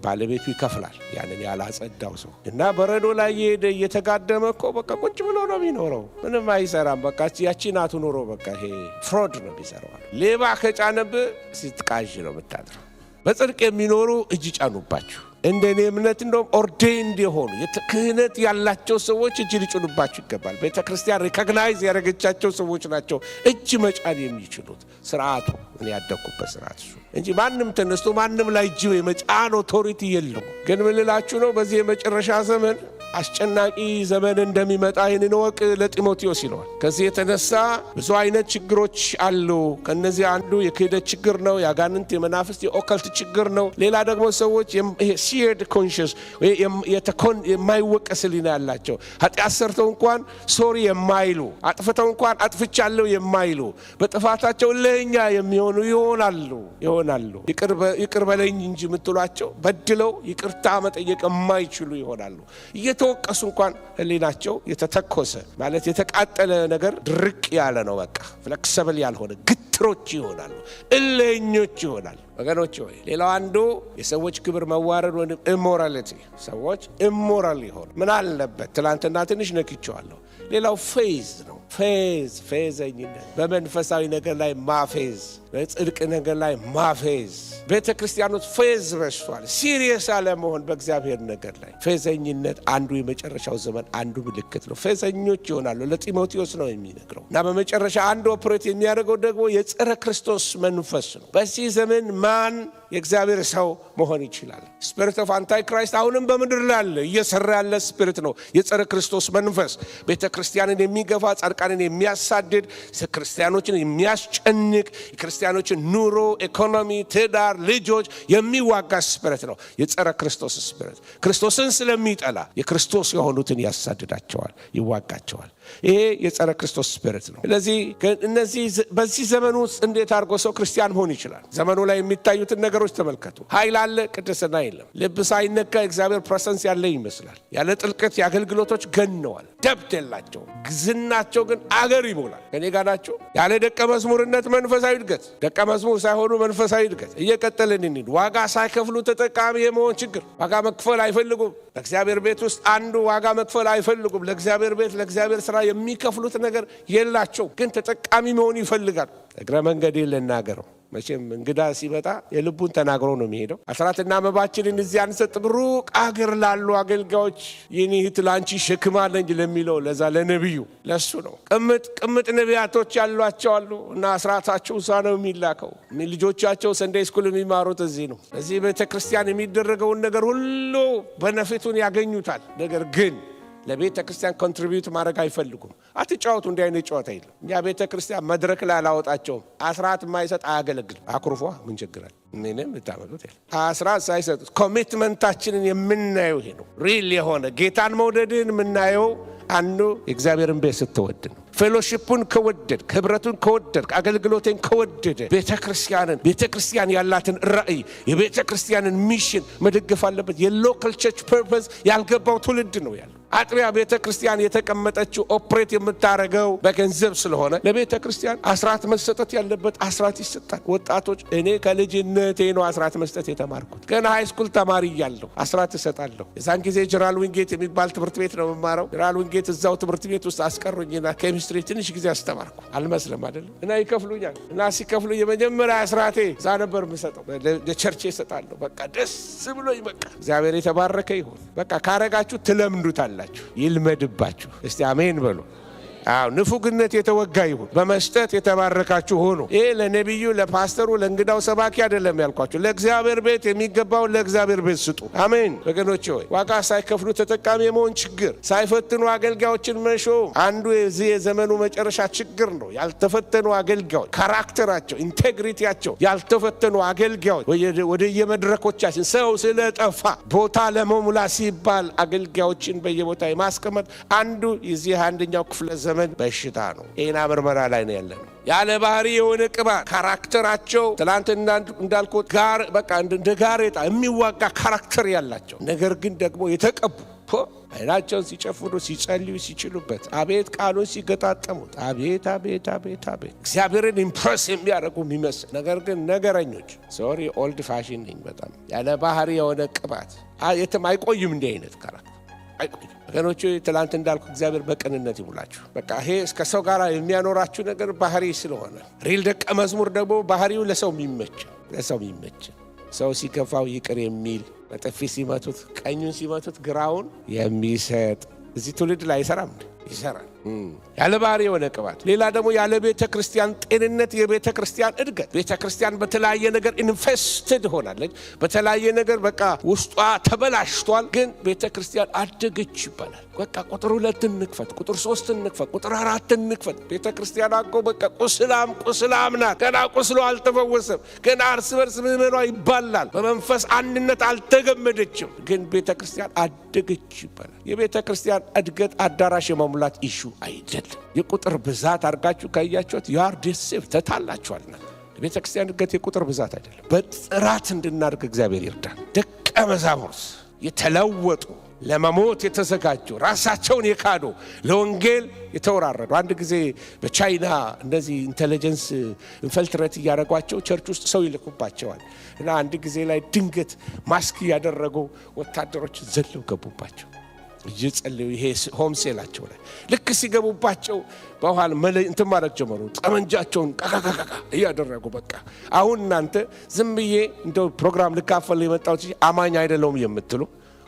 ባለቤቱ ይከፍላል ያንን ያላጸዳው ሰው እና በረዶ ላይ እየሄደ እየተጋደመ እኮ በቃ ቁጭ ብሎ ነው የሚኖረው። ምንም አይሰራም። በቃ ያቺ ናቱ ኑሮ በቃ ይሄ ፍሮድ ነው የሚሰራው። ሌባ ከጫነብህ ስትቃዥ ነው የምታድረው። በጽድቅ የሚኖሩ እጅ ጫኑባችሁ። እንደኔ እምነት እንደውም ኦርዴንድ የሆኑ ክህነት ያላቸው ሰዎች እጅ ሊጭኑባችሁ ይገባል። ቤተ ክርስቲያን ሪኮግናይዝ ያደረገቻቸው ሰዎች ናቸው እጅ መጫን የሚችሉት። ስርዓቱ እኔ ያደኩበት ስርዓት እሱ እንጂ ማንም ተነስቶ ማንም ላይ እጅ የመጫን ኦቶሪቲ የለው። ግን ምን ልላችሁ ነው በዚህ የመጨረሻ ዘመን አስጨናቂ ዘመን እንደሚመጣ ይህንን ወቅ ለጢሞቴዎስ ይለዋል። ከዚህ የተነሳ ብዙ አይነት ችግሮች አሉ። ከነዚህ አንዱ የክህደት ችግር ነው። የአጋንንት የመናፍስት የኦከልት ችግር ነው። ሌላ ደግሞ ሰዎች ሲርድ ኮንሽስ የማይወቀስ ሕሊና ያላቸው ኃጢአት ሰርተው እንኳን ሶሪ የማይሉ አጥፍተው እንኳን አጥፍቻለሁ የማይሉ በጥፋታቸው ለኛ የሚሆኑ ይሆናሉ። ይቅር በለኝ እንጂ የምትሏቸው በድለው ይቅርታ መጠየቅ የማይችሉ ይሆናሉ። ተወቀሱ እንኳን ሕሊናቸው የተተኮሰ ማለት የተቃጠለ ነገር ድርቅ ያለ ነው። በቃ ፍሌክሲብል ያልሆነ ግትሮች ይሆናሉ፣ እልህኞች ይሆናሉ። ወገኖች ሆይ ሌላው አንዱ የሰዎች ክብር መዋረድ ወይም ኢሞራሊቲ። ሰዎች ኢሞራል ይሆኑ ምን አለበት? ትላንትና ትንሽ ነክቼዋለሁ። ሌላው ፌዝ ነው። ፌዘኝነት፣ በመንፈሳዊ ነገር ላይ ማፌዝ፣ በጽድቅ ነገር ላይ ማፌዝ። ቤተ ክርስቲያኖች ፌዝ በዝቷል። ሲሪየስ አለመሆን በእግዚአብሔር ነገር ላይ ፌዘኝነት አንዱ የመጨረሻው ዘመን አንዱ ምልክት ነው። ፌዘኞች ይሆናሉ። ለጢሞቴዎስ ነው የሚነግረው። እና በመጨረሻ አንዱ ኦፕሬት የሚያደርገው ደግሞ የጸረ ክርስቶስ መንፈስ ነው። በዚህ ዘመን ማን የእግዚአብሔር ሰው መሆን ይችላል? ስፒሪት ኦፍ አንታይ ክራይስት አሁንም በምድር ላይ አለ፣ እየሰራ ያለ ስፒሪት ነው። የጸረ ክርስቶስ መንፈስ ቤተ ክርስቲያንን የሚገፋ ጻድቃንን የሚያሳድድ ክርስቲያኖችን የሚያስጨንቅ የክርስቲያኖችን ኑሮ፣ ኢኮኖሚ፣ ትዳር፣ ልጆች የሚዋጋ ስፒሪት ነው የጸረ ክርስቶስ ስፒሪት። ክርስቶስን ስለሚጠላ የክርስቶስ የሆኑትን ያሳድዳቸዋል፣ ይዋጋቸዋል። ይሄ የጸረ ክርስቶስ ስፒሪት ነው። ስለዚህ እነዚህ በዚህ ዘመን ውስጥ እንዴት አድርጎ ሰው ክርስቲያን መሆን ይችላል? ዘመኑ ላይ የሚታዩትን ነገሮች ተመልከቱ። ኃይል አለ፣ ቅድስና የለም። ልብ ሳይነካ እግዚአብሔር ፕሬሰንስ ያለ ይመስላል። ያለ ጥልቀት የአገልግሎቶች ገነዋል፣ ደብት የላቸው። ግዝናቸው ግን አገር ይሞላል። ከኔ ጋር ናቸው። ያለ ደቀ መዝሙርነት መንፈሳዊ እድገት፣ ደቀ መዝሙር ሳይሆኑ መንፈሳዊ እድገት። እየቀጠልን እንሂድ። ዋጋ ሳይከፍሉ ተጠቃሚ የመሆን ችግር። ዋጋ መክፈል አይፈልጉም። በእግዚአብሔር ቤት ውስጥ አንዱ ዋጋ መክፈል አይፈልጉም። ለእግዚአብሔር ቤት ለእግዚአብሔር ስራ የሚከፍሉት ነገር የላቸው፣ ግን ተጠቃሚ መሆን ይፈልጋል። እግረ መንገድ ልናገረው። መቼም እንግዳ ሲመጣ የልቡን ተናግሮ ነው የሚሄደው። አስራትና መባችንን እዚህ አንሰጥም፣ ሩቅ አገር ላሉ አገልጋዮች የኔ እህት ላንቺ ሸክም አለኝ ለሚለው ለዛ ለነቢዩ ለሱ ነው። ቅምጥ ነቢያቶች ያሏቸው አሉ እና አስራታቸው እዛ ነው የሚላከው። ልጆቻቸው ሰንደይ ስኩል የሚማሩት እዚህ ነው። እዚህ ቤተክርስቲያን የሚደረገውን ነገር ሁሉ በነፊቱን ያገኙታል። ነገር ግን ለቤተ ክርስቲያን ኮንትሪቢዩት ማድረግ አይፈልጉም። አትጫወቱ፣ እንዲህ አይነት ጨዋታ የለም። እኛ ቤተ ክርስቲያን መድረክ ላይ አላወጣቸውም። አስራት የማይሰጥ አያገለግልም። አኩርፏ ምን ችግር አለ? ምንም ልታመጡት የለም። አስራት ሳይሰጡት ኮሚትመንታችንን የምናየው ይሄ ነው። ሪል የሆነ ጌታን መውደድን የምናየው አንዱ የእግዚአብሔርን ቤት ስትወድ ነው። ፌሎሺፑን ከወደድ፣ ህብረቱን ከወደድ፣ አገልግሎትን ከወደደ ቤተ ክርስቲያን ያላትን ራእይ፣ የቤተ ክርስቲያንን ሚሽን መደገፍ አለበት። የሎካል ቸርች ፐርፐዝ ያልገባው ትውልድ ነው ያለው። አጥቢያ ቤተ ክርስቲያን የተቀመጠችው ኦፕሬት የምታረገው በገንዘብ ስለሆነ ለቤተ ክርስቲያን አስራት መሰጠት ያለበት አስራት ይሰጣል። ወጣቶች እኔ ከልጅነቴ ነው አስራት መስጠት የተማርኩት። ገና ሃይስኩል ተማሪ እያለሁ አስራት እሰጣለሁ። የዛን ጊዜ ጀነራል ዊንጌት የሚባል ትምህርት ቤት ነው የምማረው። ጀነራል ዊንጌት እዛው ትምህርት ቤት ውስጥ አስቀሩኝና ኬሚስትሪ ትንሽ ጊዜ አስተማርኩ። አልመስለም አይደለም እና ይከፍሉኛል። እና ሲከፍሉ የመጀመሪያ አስራቴ እዛ ነበር የምሰጠው። ለቸርቼ እሰጣለሁ። በቃ ደስ ብሎኝ በቃ እግዚአብሔር የተባረከ ይሁን። በቃ ካረጋችሁ ትለምዱታል። ይልመድባችሁ። እስቲ አሜን በሉ። ንፉግነት የተወጋ ይሁን። በመስጠት የተባረካችሁ ሆኑ። ይሄ ለነቢዩ፣ ለፓስተሩ፣ ለእንግዳው ሰባኪ አይደለም ያልኳችሁ። ለእግዚአብሔር ቤት የሚገባውን ለእግዚአብሔር ቤት ስጡ። አሜን ወገኖቼ ሆይ ዋጋ ሳይከፍሉ ተጠቃሚ የመሆን ችግር፣ ሳይፈትኑ አገልጋዮችን መሾም አንዱ የዚህ የዘመኑ መጨረሻ ችግር ነው። ያልተፈተኑ አገልጋዮች፣ ካራክተራቸው፣ ኢንቴግሪቲያቸው ያልተፈተኑ አገልጋዮች ወደ የመድረኮቻችን ሰው ስለጠፋ ቦታ ለመሙላት ሲባል አገልጋዮችን በየቦታ የማስቀመጥ አንዱ የዚህ አንደኛው ክፍለ ዘመን በሽታ ነው። ጤና ምርመራ ላይ ነው ያለነው። ያለ ባህሪ የሆነ ቅባት ካራክተራቸው ትላንትና እንዳልኩት ጋር በቃ እንደ ጋሬጣ የሚዋጋ ካራክተር ያላቸው ነገር ግን ደግሞ የተቀቡ አይናቸውን ሲጨፍኑ ሲጸልዩ ሲችሉበት፣ አቤት ቃሉን ሲገጣጠሙት፣ አቤት አቤት አቤት አቤት እግዚአብሔርን ኢምፕረስ የሚያደርጉ የሚመስል ነገር ግን ነገረኞች። ሶሪ ኦልድ ፋሽን ነኝ በጣም ያለ ባህሪ የሆነ ቅባት የትም አይቆይም። እንዲህ አይነት ካራክተር አይቆይም ወገኖቹ። ትላንት እንዳልኩ እግዚአብሔር በቅንነት ይሙላችሁ። በቃ ይሄ እስከ ሰው ጋር የሚያኖራችሁ ነገር ባህሪ ስለሆነ ሪል ደቀ መዝሙር ደግሞ ባህሪው ለሰው የሚመች ሰው ሲከፋው ይቅር የሚል በጥፊ ሲመቱት ቀኙን ሲመቱት ግራውን የሚሰጥ እዚህ ትውልድ ላይ አይሰራም። ይሰራል ያለ ባህሪ የሆነ ቅባት። ሌላ ደግሞ ያለ ቤተ ክርስቲያን ጤንነት የቤተ ክርስቲያን እድገት። ቤተ ክርስቲያን በተለያየ ነገር ኢንፌስትድ ሆናለች። በተለያየ ነገር በቃ ውስጧ ተበላሽቷል። ግን ቤተ ክርስቲያን አደገች ይባላል። በቃ ቁጥር 2 እንክፈት፣ ቁጥር 3 እንክፈት፣ ቁጥር 4 እንክፈት። ቤተ ክርስቲያን አቆ በቃ ቁስላም ናት። ገና ቁስሎ አልተፈወሰም። ገና እርስ በርስ ምዕመኗ ይባላል። በመንፈስ አንድነት አልተገመደችም። ግን ቤተ ክርስቲያን አደገች ይባላል። የቤተ ክርስቲያን እድገት አዳራሽ የመሙላት ኢሹ አይደለም። የቁጥር ብዛት አድርጋችሁ ካያችሁት ያር ዲሲቭ ተታላችኋልና። የቤተ ክርስቲያን እድገት የቁጥር ብዛት አይደለም። በጥራት እንድናድግ እግዚአብሔር ይርዳል። ደቀ መዛሙርት የተለወጡ ለመሞት የተዘጋጁ ራሳቸውን የካዱ ለወንጌል የተወራረዱ። አንድ ጊዜ በቻይና እንደዚህ ኢንተለጀንስ ኢንፈልትሬት እያደረጓቸው ቸርች ውስጥ ሰው ይልኩባቸዋል እና አንድ ጊዜ ላይ ድንገት ማስክ ያደረጉ ወታደሮች ዘለው ገቡባቸው እየጸለዩ። ይሄ ሆም ሴላቸው ላይ ልክ ሲገቡባቸው በኋላ እንትን ማለት ጀመሩ። ጠመንጃቸውን ቃቃቃቃ እያደረጉ በቃ አሁን እናንተ ዝም ብዬ እንደው ፕሮግራም ልካፈል የመጣሁት አማኝ አይደለሁም የምትሉ፣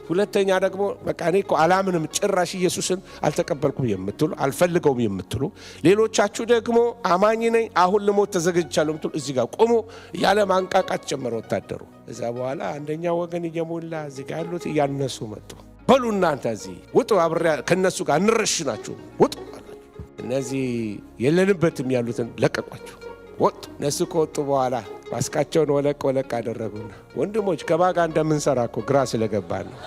ሁለተኛ ደግሞ በቃ እኔ እኮ አላምንም ጭራሽ ኢየሱስን አልተቀበልኩም የምትሉ፣ አልፈልገውም የምትሉ፣ ሌሎቻችሁ ደግሞ አማኝ ነኝ አሁን ልሞት ተዘጋጅቻለሁ የምትሉ እዚህ ጋር ቆሞ ያለ ማንቃቃት ጀመረ ወታደሩ። እዛ በኋላ አንደኛው ወገን እየሞላ እዚህ ጋር ያሉት እያነሱ መጡ። በሉ እናንተ እዚህ ውጡ፣ አብሬያ ከነሱ ጋር እንረሽናችሁ ውጡ አላቸው። እነዚህ የለንበትም ያሉትን ለቀቋቸው ወጡ። እነሱ ከወጡ በኋላ ማስካቸውን ወለቅ አደረጉና ወንድሞች ከባጋ እንደምንሰራ እኮ ግራ ስለገባን ነው።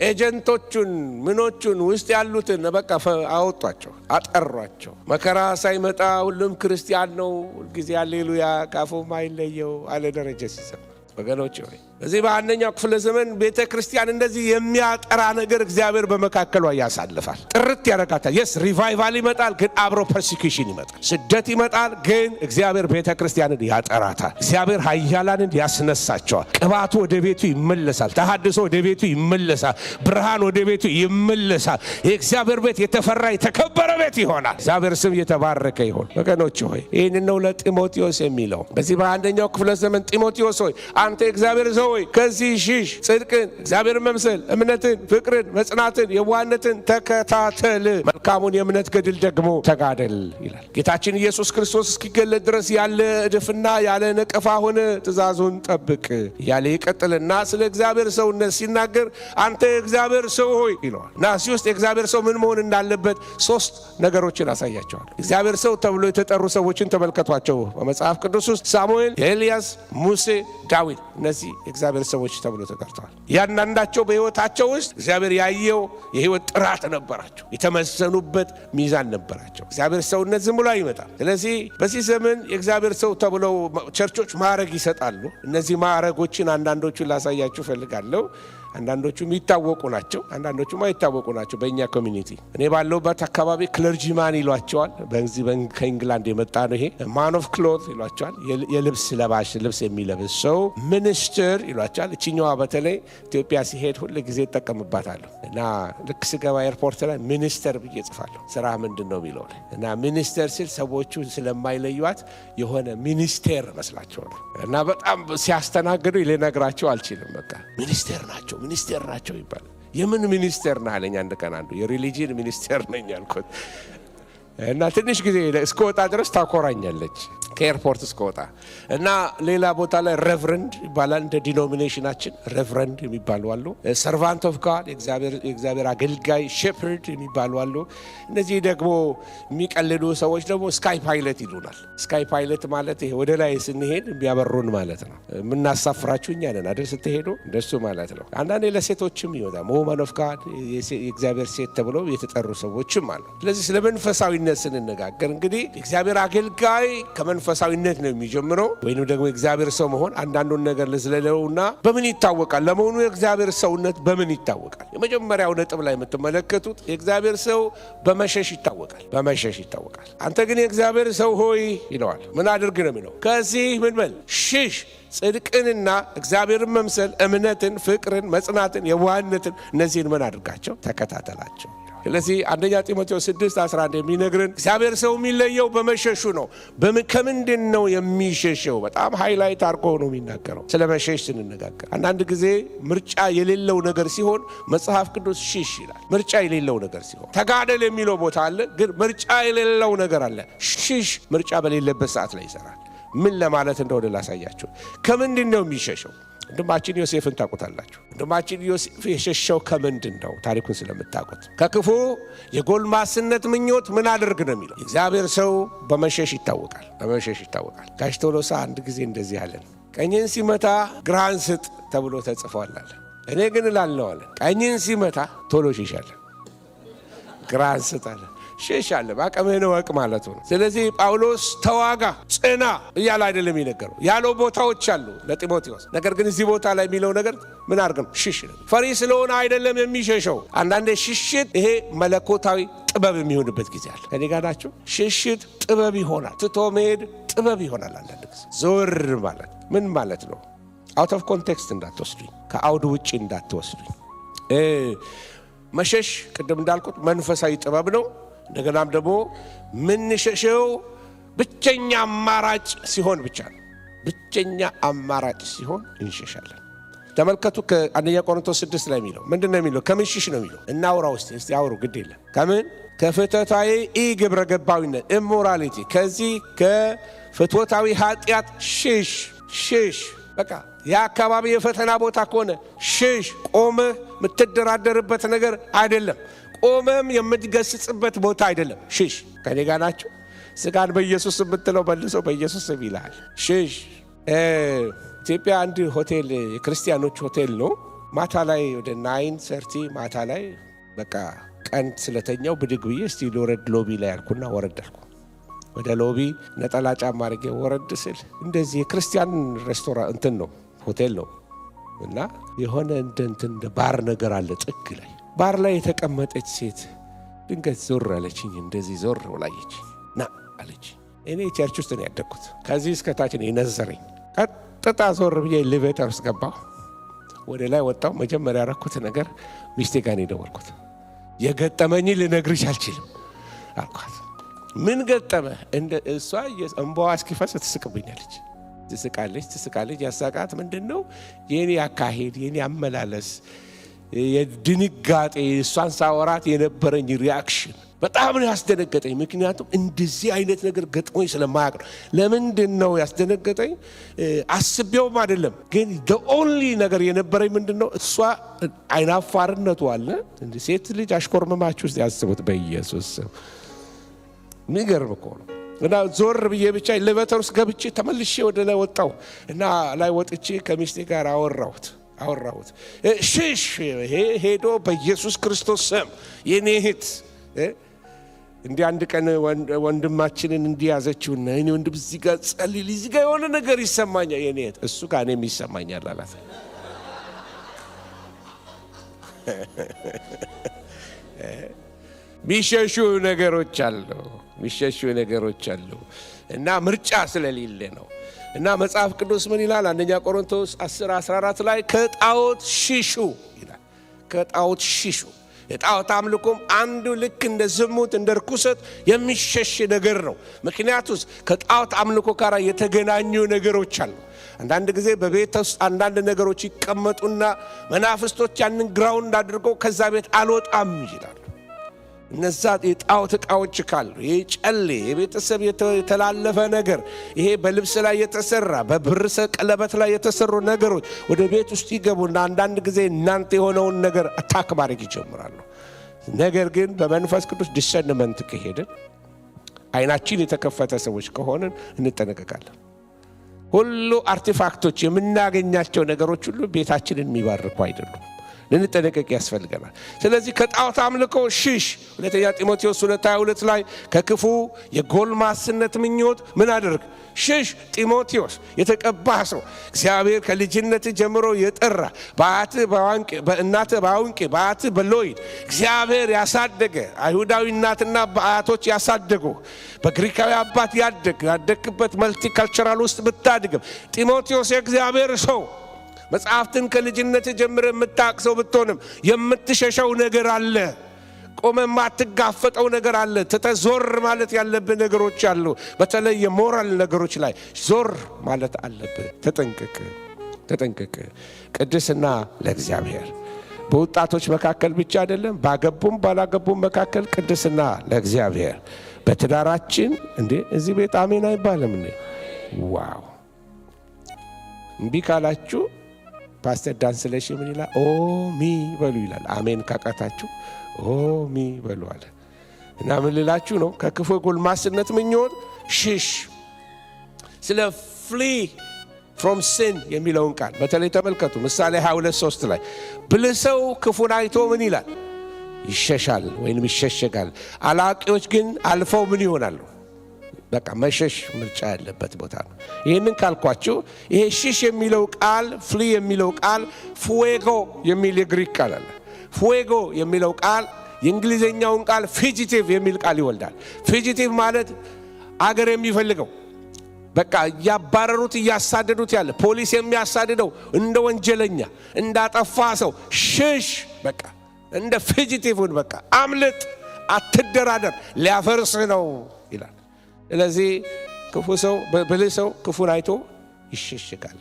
ኤጀንቶቹን ምኖቹን ውስጥ ያሉትን በቃ አወጧቸው፣ አጠሯቸው። መከራ ሳይመጣ ሁሉም ክርስቲያን ነው ሁልጊዜ ሃሌሉያ ካፉ ማይለየው አለ ደረጀ ሲሰማ። ወገኖች ሆይ በዚህ በአንደኛው ክፍለ ዘመን ቤተ ክርስቲያን እንደዚህ የሚያጠራ ነገር እግዚአብሔር በመካከሏ ያሳልፋል። ጥርት ያረጋታል። የስ ሪቫይቫል ይመጣል፣ ግን አብሮ ፐርሲኪውሽን ይመጣል፣ ስደት ይመጣል። ግን እግዚአብሔር ቤተ ክርስቲያንን ያጠራታል። እግዚአብሔር ኃያላንን ያስነሳቸዋል። ቅባቱ ወደ ቤቱ ይመለሳል። ተሐድሶ ወደ ቤቱ ይመለሳል። ብርሃን ወደ ቤቱ ይመለሳል። የእግዚአብሔር ቤት የተፈራ የተከበረ ቤት ይሆናል። እግዚአብሔር ስም የተባረከ ይሆን። ወገኖች ሆይ ይህን ነው ለጢሞቴዎስ የሚለው። በዚህ በአንደኛው ክፍለ ዘመን ጢሞቴዎስ ሆይ አንተ እግዚአብሔር ሰው ሆይ ከዚህ ሽሽ፣ ጽድቅን፣ እግዚአብሔር መምሰል፣ እምነትን፣ ፍቅርን፣ መጽናትን፣ የዋህነትን ተከታተል፣ መልካሙን የእምነት ገድል ደግሞ ተጋደል ይላል። ጌታችን ኢየሱስ ክርስቶስ እስኪገለጥ ድረስ ያለ እድፍና ያለ ነቀፋ ሆነ ትእዛዙን ጠብቅ ያለ ይቀጥልና ስለ እግዚአብሔር ሰውነት ሲናገር አንተ እግዚአብሔር ሰው ሆይ ይለዋል። እና እዚህ ውስጥ የእግዚአብሔር ሰው ምን መሆን እንዳለበት 3 ነገሮችን አሳያቸዋል። እግዚአብሔር ሰው ተብሎ የተጠሩ ሰዎችን ተመልከቷቸው በመጽሐፍ ቅዱስ ውስጥ ሳሙኤል፣ ኤልያስ፣ ሙሴ፣ ዳዊት እነዚህ እግዚአብሔር ሰዎች ተብሎ ተጠርተዋል። ያንዳንዳቸው በሕይወታቸው ውስጥ እግዚአብሔር ያየው የሕይወት ጥራት ነበራቸው፣ የተመዘኑበት ሚዛን ነበራቸው። እግዚአብሔር ሰውነት ዝም ብሎ አይመጣም። ስለዚህ በዚህ ዘመን የእግዚአብሔር ሰው ተብለው ቸርቾች ማዕረግ ይሰጣሉ። እነዚህ ማዕረጎችን አንዳንዶቹን ላሳያችሁ ፈልጋለሁ። አንዳንዶቹ የሚታወቁ ናቸው፣ አንዳንዶቹ ማይታወቁ ናቸው። በእኛ ኮሚኒቲ እኔ ባለውበት አካባቢ ክለርጂማን ይሏቸዋል። በዚህ ከእንግላንድ የመጣ ነው። ይሄ ማን ኦፍ ክሎት ይሏቸዋል። የልብስ ለባሽ ልብስ የሚለብስ ሰው። ሚኒስትር ይሏቸዋል። እችኛዋ በተለይ ኢትዮጵያ ሲሄድ ሁሉ ጊዜ እጠቀምባታለሁ እና ልክ ስገባ ኤርፖርት ላይ ሚኒስተር ብዬ ጽፋለሁ። ስራ ምንድን ነው የሚለው እና ሚኒስተር ሲል ሰዎቹ ስለማይለዩት የሆነ ሚኒስቴር መስላቸው ነው እና በጣም ሲያስተናግዱ ልነግራቸው አልችልም። በቃ ሚኒስቴር ናቸው ይባላል። የምን ሚኒስቴር ነህ አለኝ አንድ ቀን አንዱ። የሪሊጂን ሚኒስቴር ነኝ አልኩት እና ትንሽ ጊዜ እስከወጣ ድረስ ታኮራኛለች ከኤርፖርት እስከወጣ እና ሌላ ቦታ ላይ ሬቨረንድ ይባላል። እንደ ዲኖሚኔሽናችን ሬቨረንድ የሚባሉ አሉ። ሰርቫንት ኦፍ ጋድ የእግዚአብሔር አገልጋይ፣ ሼፐርድ የሚባሉ አሉ። እነዚህ ደግሞ የሚቀልዱ ሰዎች ደግሞ ስካይ ፓይለት ይሉናል። ስካይ ፓይለት ማለት ይሄ ወደ ላይ ስንሄድ የሚያበሩን ማለት ነው። የምናሳፍራችሁ እኛ ነን አይደል? ስትሄዱ እንደሱ ማለት ነው። አንዳንዴ ለሴቶችም ይወጣ ውመን ኦፍ ጋድ የእግዚአብሔር ሴት ተብለው የተጠሩ ሰዎችም አሉ። ስለዚህ ስለ መንፈሳዊነት ስንነጋገር እንግዲህ የእግዚአብሔር አገልጋይ ከመንፈስ ከመንፈሳዊነት ነው የሚጀምረው ወይንም ደግሞ የእግዚአብሔር ሰው መሆን። አንዳንዱን ነገር ለዝለለውና በምን ይታወቃል? ለመሆኑ የእግዚአብሔር ሰውነት በምን ይታወቃል? የመጀመሪያው ነጥብ ላይ የምትመለከቱት የእግዚአብሔር ሰው በመሸሽ ይታወቃል። በመሸሽ ይታወቃል። አንተ ግን የእግዚአብሔር ሰው ሆይ ይለዋል። ምን አድርግ ነው የሚለው? ከዚህ ምን በል ሽሽ። ጽድቅንና እግዚአብሔርን መምሰል፣ እምነትን፣ ፍቅርን፣ መጽናትን፣ የዋህነትን እነዚህን ምን አድርጋቸው? ተከታተላቸው። ስለዚህ አንደኛ ጢሞቴዎስ 6:11 የሚነግረን እግዚአብሔር ሰው የሚለየው በመሸሹ ነው። ከምንድን ነው የሚሸሸው? በጣም ሃይላይት አድርጎ ነው የሚናገረው። ስለ መሸሽ ስንነጋገር አንዳንድ ጊዜ ምርጫ የሌለው ነገር ሲሆን መጽሐፍ ቅዱስ ሽሽ ይላል። ምርጫ የሌለው ነገር ሲሆን ተጋደል የሚለው ቦታ አለ፣ ግን ምርጫ የሌለው ነገር አለ። ሽሽ ምርጫ በሌለበት ሰዓት ላይ ይሰራል። ምን ለማለት እንደሆነ ላሳያችሁ። ከምንድን ነው የሚሸሸው? ወንድማችን ዮሴፍን ታውቁታላችሁ። ወንድማችን ዮሴፍ የሸሸው ከምንድን ነው? ታሪኩን ስለምታውቁት ከክፉ የጎልማስነት ምኞት ምን አድርግ ነው የሚለው። እግዚአብሔር ሰው በመሸሽ ይታወቃል። በመሸሽ ይታወቃል። ጋሽ ቶሎሳ አንድ ጊዜ እንደዚህ አለን፣ ቀኝን ሲመታ ግራህን ስጥ ተብሎ ተጽፏል አለ። እኔ ግን እላለሁ አለ፣ ቀኝን ሲመታ ቶሎ ሸሻለ፣ ግራህን ስጥ አለ። ሸሽ አለ አቅምህን ወቅ ማለቱ ነው። ስለዚህ ጳውሎስ ተዋጋ፣ ጽና እያለ አይደለም የሚነገረው። ያለው ቦታዎች አሉ ለጢሞቴዎስ። ነገር ግን እዚህ ቦታ ላይ የሚለው ነገር ምን አድርግ ነው? ሽሽ ነው። ፈሪ ስለሆነ አይደለም የሚሸሸው። አንዳንዴ ሽሽት ይሄ መለኮታዊ ጥበብ የሚሆንበት ጊዜ አለ። ከኔ ጋር ናችሁ? ሽሽት ጥበብ ይሆናል። ትቶ መሄድ ጥበብ ይሆናል። አንዳንድ ጊዜ ዞር ማለት ምን ማለት ነው? አውት ኦፍ ኮንቴክስት እንዳትወስዱኝ፣ ከአውድ ውጪ እንዳትወስዱኝ። መሸሽ ቅድም እንዳልኩት መንፈሳዊ ጥበብ ነው። እንደገናም ደግሞ ምንሸሸው ብቸኛ አማራጭ ሲሆን ብቻ ነው። ብቸኛ አማራጭ ሲሆን እንሸሻለን። ተመልከቱ ከአንደኛ ቆሮንቶስ 6 ላይ የሚለው ምንድን ነው የሚለው? ከምን ሽሽ ነው የሚለው? እናውራ ውስጥ እስቲ አውሩ፣ ግድ የለም። ከምን? ከፍትወታዊ ግብረ ገባዊነት ኢሞራሊቲ፣ ከዚህ ከፍትወታዊ ኃጢአት ሽሽ። ሽሽ በቃ የአካባቢ የፈተና ቦታ ከሆነ ሽሽ። ቆመህ የምትደራደርበት ነገር አይደለም። ቆመም የምትገስጽበት ቦታ አይደለም። ሽሽ። ከኔ ጋር ናቸው? ስጋን በኢየሱስ የምትለው መልሶ በኢየሱስ ይልሃል። ሽሽ። ኢትዮጵያ አንድ ሆቴል የክርስቲያኖች ሆቴል ነው። ማታ ላይ ወደ 9:30 ማታ ላይ በቃ ቀን ስለተኛው ብድግ ብዬ እስቲ ልወረድ ሎቢ ላይ ያልኩና ወረድ አልኩ። ወደ ሎቢ ነጠላ ጫማ አድርጌ ወረድ ስል እንደዚህ የክርስቲያን ሬስቶራንት እንትን ነው ሆቴል ነው እና የሆነ እንደ ባር ነገር አለ ጥግ ላይ። ባር ላይ የተቀመጠች ሴት ድንገት ዞር አለችኝ። እንደዚህ ዞር ብላየች። ና አለች። እኔ ቸርች ውስጥ ነው ያደግኩት። ከዚህ እስከ ታች ነው የነዘረኝ። ቀጥታ ዞር ብዬ ኤሌቬተር ውስጥ ገባሁ። ወደ ላይ ወጣሁ። መጀመሪያ ያረኩት ነገር ሚስቴ ጋር ነው የደወልኩት። የገጠመኝ ልነግርሽ አልችልም አልኳት። ምን ገጠመ? እንደ እሷ እንባዋ እስኪፈስ ትስቅብኛለች። ትስቃለች። ያሳቃት ምንድን ነው? የኔ አካሄድ፣ የኔ አመላለስ፣ የድንጋጤ እሷን ሳወራት የነበረኝ ሪአክሽን በጣም ነው ያስደነገጠኝ። ምክንያቱም እንደዚህ አይነት ነገር ገጥሞኝ ስለማያውቅ ነው። ለምንድን ነው ያስደነገጠኝ? አስቤውም አይደለም። ግን ኦንሊ ነገር የነበረኝ ምንድን ነው? እሷ አይናፋርነቱ አለ። ሴት ልጅ አሽኮርመማችሁ ውስጥ ያስቡት በኢየሱስ የሚገርም እኮ ነው። እና ዞር ብዬ ብቻ ኤሌቬተር ውስጥ ገብቼ ተመልሼ ወደ ላይ ወጣሁ እና ላይ ወጥቼ ከሚስቴ ጋር አወራሁት። ሽሽ ሄዶ በኢየሱስ ክርስቶስ ስም የኔ እህት እንዲህ አንድ ቀን ወንድማችንን እንዲያዘችውና እኔ ወንድም እዚህ ጋር ጸልይ፣ እዚህ ጋር የሆነ ነገር ይሰማኛል፣ የኔ እህት እሱ ጋር እኔም ይሰማኛል አላት። ሚሸሹ ነገሮች አሉ እና ምርጫ ስለሌለ ነው። እና መጽሐፍ ቅዱስ ምን ይላል? አንደኛ ቆሮንቶስ 10:14 ላይ ከጣዖት ሽሹ ይላል። ከጣዖት ሽሹ። የጣዖት አምልኮም አንዱ ልክ እንደ ዝሙት እንደ ርኩሰት የሚሸሽ ነገር ነው። ምክንያቱም ከጣዖት አምልኮ ጋር የተገናኙ ነገሮች አሉ። አንዳንድ ጊዜ በቤት ውስጥ አንዳንድ ነገሮች ይቀመጡና መናፍስቶች ያንን ግራውንድ አድርገው ከዛ ቤት አልወጣም ይላሉ። እነዛ የጣዖት ዕቃዎች ካሉ ይሄ ጨሌ፣ የቤተሰብ የተላለፈ ነገር፣ ይሄ በልብስ ላይ የተሰራ በብር ቀለበት ላይ የተሰሩ ነገሮች ወደ ቤት ውስጥ ይገቡና አንዳንድ ጊዜ እናንተ የሆነውን ነገር አታክ ማድረግ ይጀምራሉ። ነገር ግን በመንፈስ ቅዱስ ዲሰንመንት ከሄድን አይናችን የተከፈተ ሰዎች ከሆንን እንጠነቀቃለን። ሁሉ አርቲፋክቶች የምናገኛቸው ነገሮች ሁሉ ቤታችንን የሚባርኩ አይደሉም። ልንጠነቀቅ ያስፈልገናል። ስለዚህ ከጣዖት አምልኮ ሽሽ። ሁለተኛ ጢሞቴዎስ 2:22 ላይ ከክፉ የጎልማስነት ምኞት ምን አድርግ? ሽሽ። ጢሞቴዎስ የተቀባህ ሰው እግዚአብሔር ከልጅነት ጀምሮ የጠራ በእናትህ በአውንቄ በአያትህ በሎይድ እግዚአብሔር ያሳደገ አይሁዳዊ እናትና በአያቶች ያሳደጉ በግሪካዊ አባት ያደግበት መልቲካልቸራል ውስጥ ብታድግም ጢሞቴዎስ የእግዚአብሔር ሰው መጽሐፍትን ከልጅነት ጀምሮ የምታቅሰው ብትሆንም የምትሸሸው ነገር አለ። ቆመ ማትጋፈጠው ነገር አለ። ተተዞር ማለት ያለብህ ነገሮች አሉ። በተለይ የሞራል ነገሮች ላይ ዞር ማለት አለብህ። ተጠንቀቅ። ቅድስና ለእግዚአብሔር በወጣቶች መካከል ብቻ አይደለም፣ ባገቡም ባላገቡም መካከል ቅድስና ለእግዚአብሔር። በትዳራችን እንዴ እዚህ ቤት አሜን አይባልም እንዴ? ዋው! እምቢ ካላችሁ ፓስተር ዳንስለሽ ምን ይላል? ኦ ሚ በሉ ይላል። አሜን ካቃታችሁ ኦ ሚ በሉ አለ። እና ምን ልላችሁ ነው? ከክፉ ጎልማስነት ምኞት ሽሽ። ስለ ፍሊ ፍሮም ሲን የሚለውን ቃል በተለይ ተመልከቱ። ምሳሌ 22:3 ላይ ብልህ ሰው ክፉን አይቶ ምን ይላል? ይሸሻል ወይንም ይሸሸጋል። አላዋቂዎች ግን አልፈው ምን ይሆናሉ? በቃ መሸሽ ምርጫ ያለበት ቦታ ነው። ይህንን ካልኳችሁ ይሄ ሽሽ የሚለው ቃል ፍሊ የሚለው ቃል ፉዌጎ የሚል የግሪክ ቃል አለ። ፉዌጎ የሚለው ቃል የእንግሊዘኛውን ቃል ፊጂቲቭ የሚል ቃል ይወልዳል። ፊጂቲቭ ማለት አገር የሚፈልገው በቃ እያባረሩት እያሳደዱት ያለ ፖሊስ የሚያሳድደው እንደ ወንጀለኛ እንዳጠፋ ሰው ሽሽ። በቃ እንደ ፊጂቲቭን በቃ አምልጥ፣ አትደራደር፣ ሊያፈርስህ ነው ይላል። ስለዚህ ክፉ ሰው ብልህ ሰው ክፉን አይቶ ይሸሽጋል።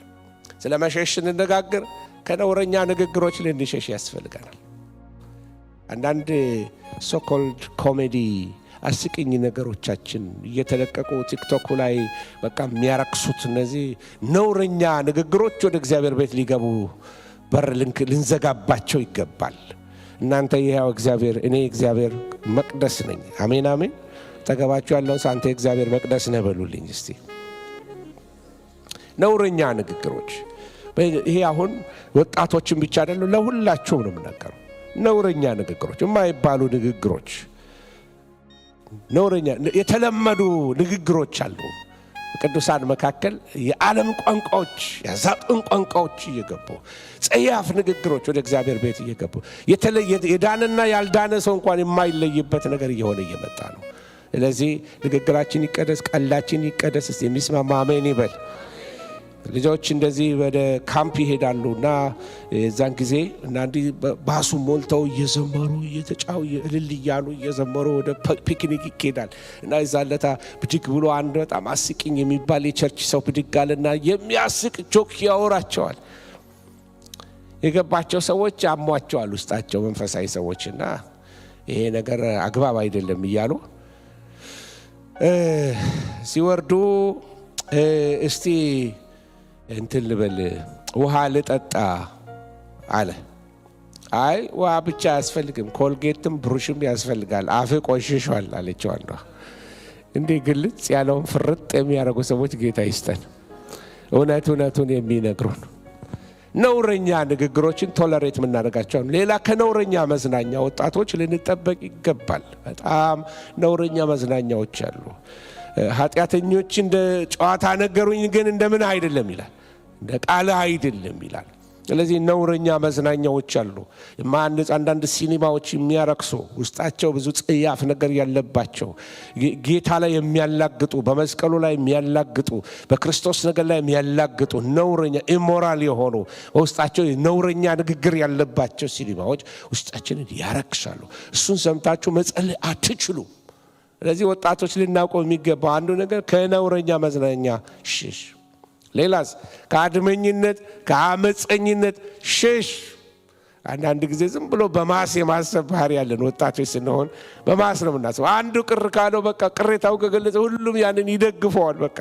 ስለ መሸሽ ስንነጋገር ከነውረኛ ንግግሮች ልንሸሽ ያስፈልገናል። አንዳንድ ሶኮልድ ኮሜዲ አስቂኝ ነገሮቻችን እየተለቀቁ ቲክቶክ ላይ በቃ የሚያረክሱት እነዚህ ነውረኛ ንግግሮች ወደ እግዚአብሔር ቤት ሊገቡ በር ልንዘጋባቸው ይገባል። እናንተ ይሄው እግዚአብሔር እኔ እግዚአብሔር መቅደስ ነኝ። አሜን አሜን። ተገባችሁ ያለው ሳንተ እግዚአብሔር መቅደስ ነህ በሉልኝ እስቲ። ነውረኛ ንግግሮች ይሄ አሁን ወጣቶችን ብቻ አይደለም ለሁላችሁም ነው የምናገረው። ነውረኛ ንግግሮች፣ የማይባሉ ንግግሮች፣ ነውረኛ የተለመዱ ንግግሮች አሉ። በቅዱሳን መካከል የዓለም ቋንቋዎች ያዛጡን ቋንቋዎች እየገቡ ጸያፍ ንግግሮች ወደ እግዚአብሔር ቤት እየገቡ የዳነና ያልዳነ ሰው እንኳን የማይለይበት ነገር እየሆነ እየመጣ ነው። ስለዚህ ንግግራችን ይቀደስ፣ ቀላችን ይቀደስ። እስቲ የሚስማማ አሜን ይበል። ልጆች እንደዚህ ወደ ካምፕ ይሄዳሉና የዛን ጊዜ እና እንዲህ ባሱ ሞልተው እየዘመሩ እየተጫው እልል እያሉ እየዘመሩ ወደ ፒክኒክ ይሄዳል እና ይዛለታ ብድግ ብሎ አንድ በጣም አስቂኝ የሚባል የቸርች ሰው ብድግ አለና የሚያስቅ ጆክ ያወራቸዋል። የገባቸው ሰዎች አሟቸዋል ውስጣቸው መንፈሳዊ ሰዎችና ይሄ ነገር አግባብ አይደለም እያሉ ሲወርዱ እስቲ እንትን ልበል ውሃ ልጠጣ አለ። አይ ውሃ ብቻ አያስፈልግም፣ ኮልጌትም ብሩሽም ያስፈልጋል፣ አፍ ቆሽሿል አለችው አንዷ። እንዴ ግልጽ ያለውን ፍርጥ የሚያደርጉ ሰዎች ጌታ ይስጠን፣ እውነቱን የሚነግሩን። ነውረኛ ንግግሮችን ቶለሬት የምናደርጋቸው ሌላ ከነውረኛ መዝናኛ ወጣቶች ልንጠበቅ ይገባል። በጣም ነውረኛ መዝናኛዎች አሉ። ኃጢአተኞች እንደ ጨዋታ ነገሩኝ ግን እንደምን አይደለም ይላል፣ እንደ ቃል አይደለም ይላል። ስለዚህ ነውረኛ መዝናኛዎች አሉ። አንዳንድ ሲኒማዎች የሚያረክሱ ውስጣቸው ብዙ ጽያፍ ነገር ያለባቸው ጌታ ላይ የሚያላግጡ በመስቀሉ ላይ የሚያላግጡ በክርስቶስ ነገር ላይ የሚያላግጡ ነውረኛ ኢሞራል የሆኑ በውስጣቸው ነውረኛ ንግግር ያለባቸው ሲኒማዎች ውስጣችንን ያረክሳሉ። እሱን ሰምታችሁ መጸለይ አትችሉ። ስለዚህ ወጣቶች ልናውቀው የሚገባው አንዱ ነገር ከነውረኛ መዝናኛ ሽሽ። ሌላስ ከአድመኝነት ከአመፀኝነት ሽሽ። አንዳንድ ጊዜ ዝም ብሎ በማስ የማሰብ ባህሪ ያለን ወጣቶች ስንሆን በማስ ነው የምናስበው። አንዱ ቅር ካለው በቃ ቅሬታው ከገለጸ ሁሉም ያንን ይደግፈዋል። በቃ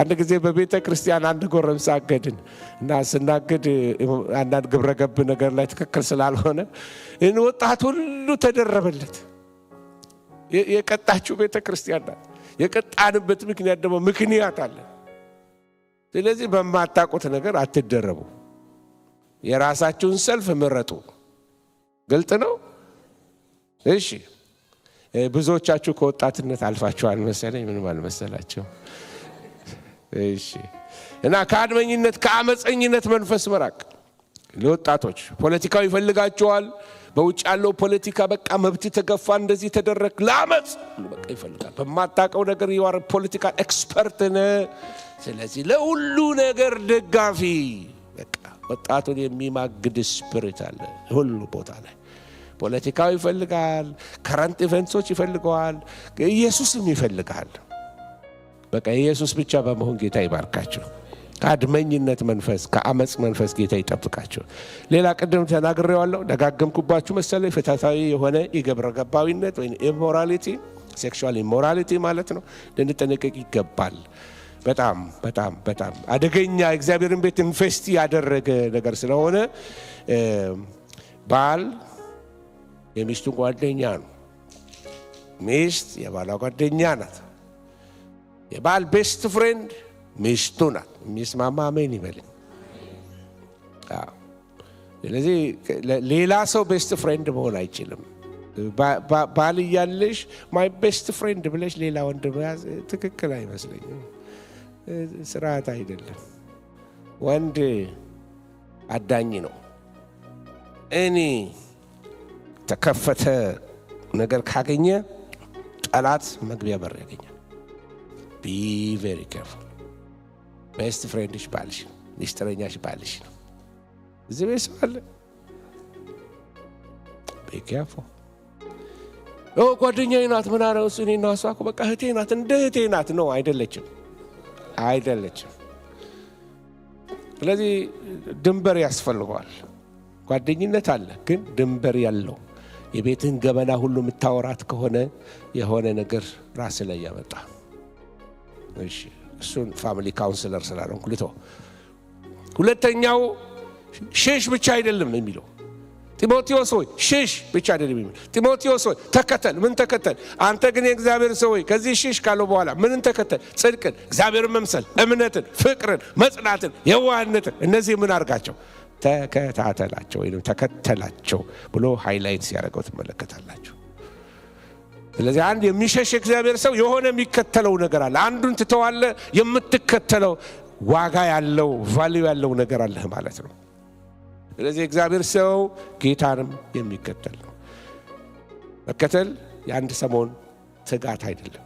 አንድ ጊዜ በቤተ ክርስቲያን አንድ ጎረምሳ አገድን እና ስናገድ አንዳንድ ግብረገብ ነገር ላይ ትክክል ስላልሆነ ወጣት ሁሉ ተደረበለት። የቀጣችሁ ቤተ ክርስቲያን ናት። የቀጣንበት ምክንያት ደግሞ ምክንያት አለ። ስለዚህ በማታውቁት ነገር አትደረቡ። የራሳችሁን ሰልፍ ምረጡ። ግልጥ ነው። እሺ ብዙዎቻችሁ ከወጣትነት አልፋችኋል መሰለኝ። ምንም አልመሰላችሁ። እሺ እና ከአድመኝነት ከአመፀኝነት መንፈስ መራቅ። ለወጣቶች ፖለቲካው ይፈልጋቸዋል። በውጭ ያለው ፖለቲካ በቃ መብት ተገፋ፣ እንደዚህ ተደረክ፣ ለአመፅ በቃ ይፈልጋል። በማታውቀው ነገር ይዋር ፖለቲካል ኤክስፐርት ነህ። ስለዚህ ለሁሉ ነገር ደጋፊ፣ በቃ ወጣቱን የሚማግድ ስፒሪት አለ ሁሉ ቦታ ላይ። ፖለቲካው ይፈልጋል፣ ከረንት ኢቨንትሶች ይፈልገዋል፣ ኢየሱስም ይፈልጋል። በቃ ኢየሱስ ብቻ በመሆን ጌታ ይባርካቸው። ከአድመኝነት መንፈስ ከአመፅ መንፈስ ጌታ ይጠብቃቸው። ሌላ ቅድም ተናግሬዋለሁ፣ ደጋገምኩባችሁ መሰለኝ። ፍትሃዊ የሆነ የግብረ ገባዊነት ወይ ኢሞራሊቲ፣ ሴክሹዋል ኢሞራሊቲ ማለት ነው። ልንጠነቀቅ ይገባል። በጣም በጣም በጣም አደገኛ እግዚአብሔርን ቤት ኢንቨስት ያደረገ ነገር ስለሆነ ባል የሚስቱ ጓደኛ ነው፣ ሚስት የባሏ ጓደኛ ናት። የባል ቤስት ፍሬንድ ሚስቱ ናት። የሚስማማ አሜን ይበልኝ። ስለዚህ ሌላ ሰው ቤስት ፍሬንድ መሆን አይችልም። ባል እያለሽ ማይ ቤስት ፍሬንድ ብለሽ ሌላ ወንድ መያዝ ትክክል አይመስለኝም፣ ስርዓት አይደለም። ወንድ አዳኝ ነው። እኔ ተከፈተ ነገር ካገኘ ጠላት መግቢያ በር ያገኛል። ቢ ቬሪ ኬርፉል። ቤስት ፍሬንድሽ ባልሽ ነው፣ ሚስጥረኛሽ ባልሽ ነው። እዚህ ቤት ሰው አለ። ቢ ኬርፉል። ጓደኛዬ ናት ምን አለው እሱ፣ እኔና እሷ እኮ በቃ እህቴ ናት፣ እንደ እህቴ ናት ነው። አይደለችም፣ አይደለችም። ስለዚህ ድንበር ያስፈልገዋል። ጓደኝነት አለ፣ ግን ድንበር ያለው። የቤትህን ገበና ሁሉ የምታወራት ከሆነ የሆነ ነገር ራስ ላይ ያመጣ። እሺ እሱን ፋሚሊ ካውንስለር ስላልሆንኩ ልተው። ሁለተኛው ሽሽ ብቻ አይደለም የሚለው። ጢሞቴዎስ ሆይ ሽሽ ብቻ አይደለም የሚለው። ጢሞቴዎስ ሆይ ተከተል። ምን ተከተል? አንተ ግን የእግዚአብሔር ሰው ሆይ ከዚህ ሽሽ ካለው በኋላ ምንን ተከተል? ጽድቅን፣ እግዚአብሔርን መምሰል፣ እምነትን፣ ፍቅርን፣ መጽናትን፣ የዋህነትን። እነዚህ ምን አድርጋቸው? ተከታተላቸው ወይም ተከተላቸው ብሎ ሃይላይት ሲያደርገው ትመለከታላችሁ። ስለዚህ አንድ የሚሸሽ እግዚአብሔር ሰው የሆነ የሚከተለው ነገር አለ። አንዱን ትተዋለ፣ የምትከተለው ዋጋ ያለው ቫልዩ ያለው ነገር አለህ ማለት ነው። ስለዚህ እግዚአብሔር ሰው ጌታንም የሚከተል ነው። መከተል የአንድ ሰሞን ትጋት አይደለም።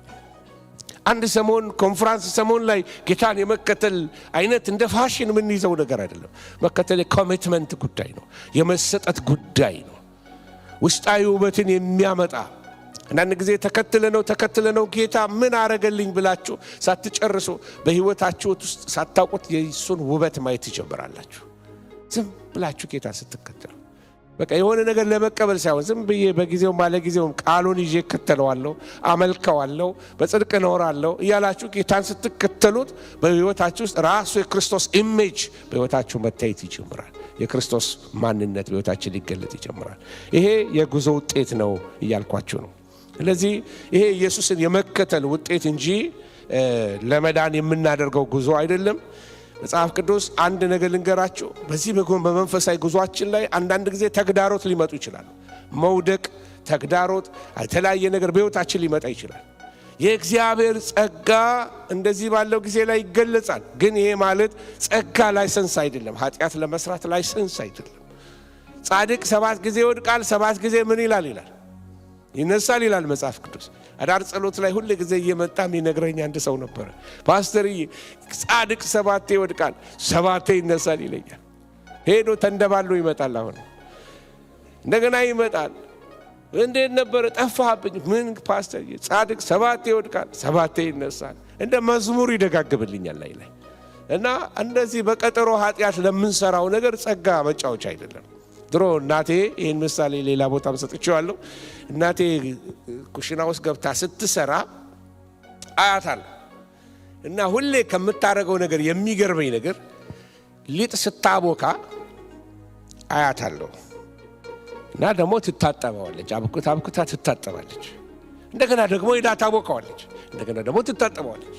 አንድ ሰሞን ኮንፈረንስ ሰሞን ላይ ጌታን የመከተል አይነት እንደ ፋሽን የምንይዘው ነገር አይደለም። መከተል የኮሚትመንት ጉዳይ ነው፣ የመሰጠት ጉዳይ ነው፣ ውስጣዊ ውበትን የሚያመጣ። አንዳንድ ጊዜ ተከትለ ነው ጌታ ምን አረገልኝ ብላችሁ ሳትጨርሱ በህይወታችሁ ውስጥ ሳታውቁት የሱን ውበት ማየት ትጀምራላችሁ። ዝም ብላችሁ ጌታ ስትከተሉ በቃ የሆነ ነገር ለመቀበል ሳይሆን ዝም ብዬ በጊዜው ባለጊዜው ቃሉን ይዤ እከተለዋለሁ፣ አመልከዋለሁ፣ በጽድቅ እኖራለሁ እያላችሁ ጌታን ስትከተሉት በህይወታችሁ ውስጥ ራሱ የክርስቶስ ኢሜጅ በህይወታችሁ መታየት ይጀምራል። የክርስቶስ ማንነት በህይወታችን ሊገለጥ ይጀምራል። ይሄ የጉዞ ውጤት ነው እያልኳችሁ ነው። ስለዚህ ይሄ ኢየሱስን የመከተል ውጤት እንጂ ለመዳን የምናደርገው ጉዞ አይደለም። መጽሐፍ ቅዱስ አንድ ነገር ልንገራችሁ። በዚህ በመንፈሳዊ ጉዟችን ላይ አንዳንድ ጊዜ ተግዳሮት ሊመጡ ይችላል። መውደቅ፣ ተግዳሮት፣ የተለያየ ነገር በህይወታችን ሊመጣ ይችላል። የእግዚአብሔር ጸጋ እንደዚህ ባለው ጊዜ ላይ ይገለጻል። ግን ይሄ ማለት ጸጋ ላይሰንስ አይደለም፣ ኃጢአት ለመስራት ላይሰንስ አይደለም። ጻድቅ 7 ጊዜ ይወድቃል፣ 7 ጊዜ ምን ይላል ይነሳል ይላል መጽሐፍ ቅዱስ። አዳር ጸሎት ላይ ሁሉ ጊዜ እየመጣ የሚነግረኝ አንድ ሰው ነበር። ፓስተርዬ ጻድቅ 7 ይወድቃል 7 ይነሳል ይለኛል። ሄዶ ተንደባሎ ይመጣል። አሁን እንደገና ይመጣል። እንዴት ነበር ጠፋህብኝ? ምን ፓስተርዬ ጻድቅ 7 ይወድቃል 7 ይነሳል። እንደ መዝሙር ይደጋግብልኛል ላይ እና እንደዚህ በቀጠሮ ኃጢአት ለምንሰራው ነገር ጸጋ መጫወቻ አይደለም። ድሮ እናቴ ይህን ምሳሌ ሌላ ቦታም ሰጥቼዋለሁ። እናቴ ኩሽና ውስጥ ገብታ ስትሰራ አያታለሁ እና ሁሌ ከምታረገው ነገር የሚገርመኝ ነገር ሊጥ ስታቦካ አያታለሁ እና ደግሞ ትታጠበዋለች። አብኩታ ትታጠባለች። እንደገና ደግሞ ሄዳ ታቦካዋለች። እንደገና ደግሞ ትታጠበዋለች።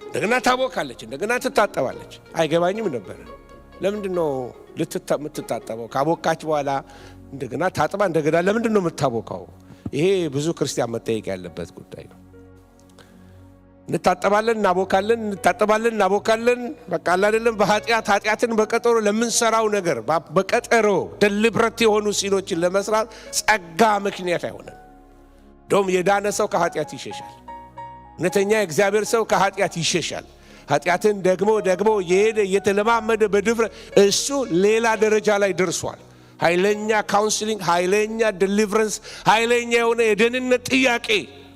እንደገና ታቦካለች። እንደገና ትታጠባለች። አይገባኝም ነበር። ለምንድን ነው የምትታጠበው? ካቦካች በኋላ እንደገና ታጥባ እንደገና ለምንድን ነው የምታቦካው? ይሄ ብዙ ክርስቲያን መጠየቅ ያለበት ጉዳይ ነው። እንታጠባለን እናቦካለን፣ እንታጠባለን እናቦካለን። በቃ አይደለም ኃጢአትን በቀጠሮ ለምንሰራው ነገር በቀጠሮ ደሊብሬት የሆኑ ሲኖችን ለመስራት ጸጋ ምክንያት አይሆንም። ደም የዳነ ሰው ከኃጢአት ይሸሻል። እውነተኛ የእግዚአብሔር ሰው ከኃጢአት ይሸሻል። ኃጢአትን ደግሞ የሄደ እየተለማመደ በድፍረት እሱ ሌላ ደረጃ ላይ ደርሷል። ኃይለኛ ካውንስሊንግ፣ ኃይለኛ ዴሊቨረንስ፣ ኃይለኛ የሆነ የደህንነት ጥያቄ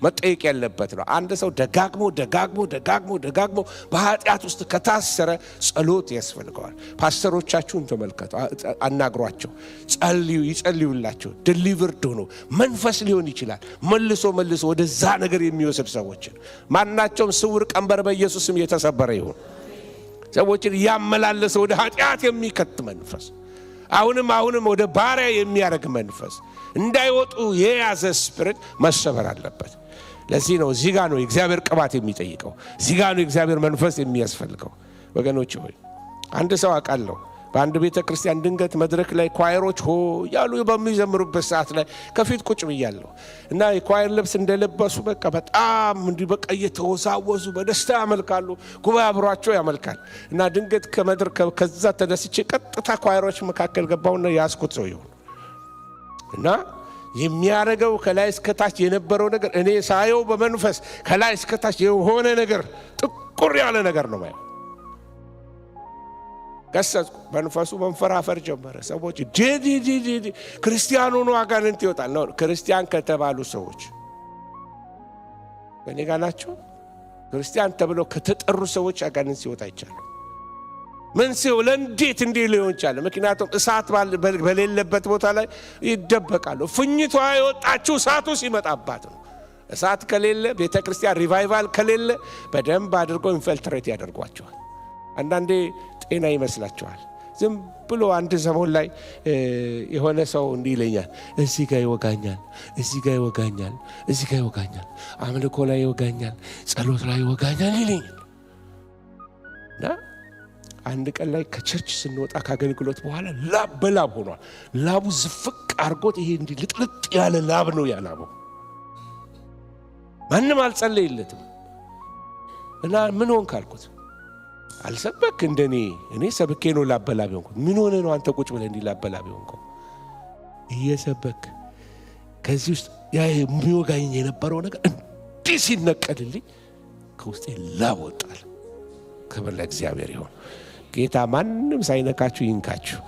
መጠየቅ ያለበት ነው። አንድ ሰው ደጋግሞ በኃጢአት ውስጥ ከታሰረ ጸሎት ያስፈልገዋል። ፓስተሮቻችሁን ተመልከቱ፣ አናግሯቸው፣ ይጸልዩላቸው። ዴሊቨርድ ሆኖ መንፈስ ሊሆን ይችላል መልሶ ወደዛ ነገር የሚወስድ ሰዎችን ማናቸውም ስውር ቀንበር በኢየሱስም የተሰበረ ይሁን። ሰዎችን ያመላለሰ ወደ ኃጢአት የሚከት መንፈስ አሁንም ወደ ባሪያ የሚያደርግ መንፈስ እንዳይወጡ የያዘ ስፒሪት መሰበር አለበት። ለዚህ ነው እዚህ ጋር ነው የእግዚአብሔር ቅባት የሚጠይቀው። እዚህ ጋር ነው የእግዚአብሔር መንፈስ የሚያስፈልገው። ወገኖች ሆይ አንድ ሰው አውቃለሁ በአንድ ቤተ ክርስቲያን ድንገት መድረክ ላይ ኳየሮች ሆ ያሉ በሚዘምሩበት ሰዓት ላይ ከፊት ቁጭ ብያለሁ እና የኳየር ልብስ እንደለበሱ በጣም እንዲህ እየተወዛወዙ በደስታ ያመልካሉ። ጉባኤ አብሯቸው ያመልካል እና ድንገት ከመድረክ ከዛ ተነስቼ ቀጥታ ኳየሮች መካከል ገባውና ያስኩት ሰው ይሁን እና የሚያረገው ከላይ እስከታች የነበረው ነገር እኔ ሳየው በመንፈስ ከላይ እስከታች የሆነ ነገር ጥቁር ያለ ነገር ነው ማለት ገሰጽኩ። መንፈሱ መንፈራፈር ጀመረ። ሰዎች ዲዲ ክርስቲያኑ ነው አጋንንት ይወጣል ነው። ክርስቲያን ከተባሉ ሰዎች እኔ ጋር ናቸው። ክርስቲያን ተብለው ከተጠሩ ሰዎች አጋንንት ሲወጣ ይቻላል። ምን ሲው ለእንዴት እንዲህ ሊሆን ይችላል? ምክንያቱም እሳት በሌለበት ቦታ ላይ ይደበቃሉ። ፍኝቷ የወጣችው እሳቱ ሲመጣባት ነው። እሳት ከሌለ ቤተ ክርስቲያን ሪቫይቫል ከሌለ በደንብ አድርጎ ኢንፊልትሬት ያደርጓቸዋል። አንዳንዴ ጤና ይመስላችኋል። ዝም ብሎ አንድ ዘመን ላይ የሆነ ሰው እንዲህ ይለኛል፣ እዚህ ጋር ይወጋኛል፣ እዚህ ጋር ይወጋኛል፣ እዚህ ጋር ይወጋኛል፣ አምልኮ ላይ ይወጋኛል፣ ጸሎት ላይ ይወጋኛል ይለኛል እና አንድ ቀን ላይ ከቸርች ስንወጣ ካገልግሎት በኋላ ላብ በላብ ሆኗል። ላቡ ዝፍቅ አርጎት ይሄ እንዲህ ልጥልጥ ያለ ላብ ነው ያላበው። ማንም አልጸለየለትም እና ምን ሆንክ አልኩት። አልሰበክ እንደኔ እኔ ሰብኬ ነው ላብ በላብ ሆንኩት። ምን ሆነ ነው አንተ ቁጭ ብለህ እንዲህ ላብ በላብ ሆንከው? እየሰበክ ከዚህ ውስጥ ያ የሚወጋኝ የነበረው ነገር እንዲህ ሲነቀልልኝ ከውስጤ ላብ ወጣል። ክብር ለእግዚአብሔር ይሁን። ጌታ ማንም ሳይነካችሁ ይንካችሁ።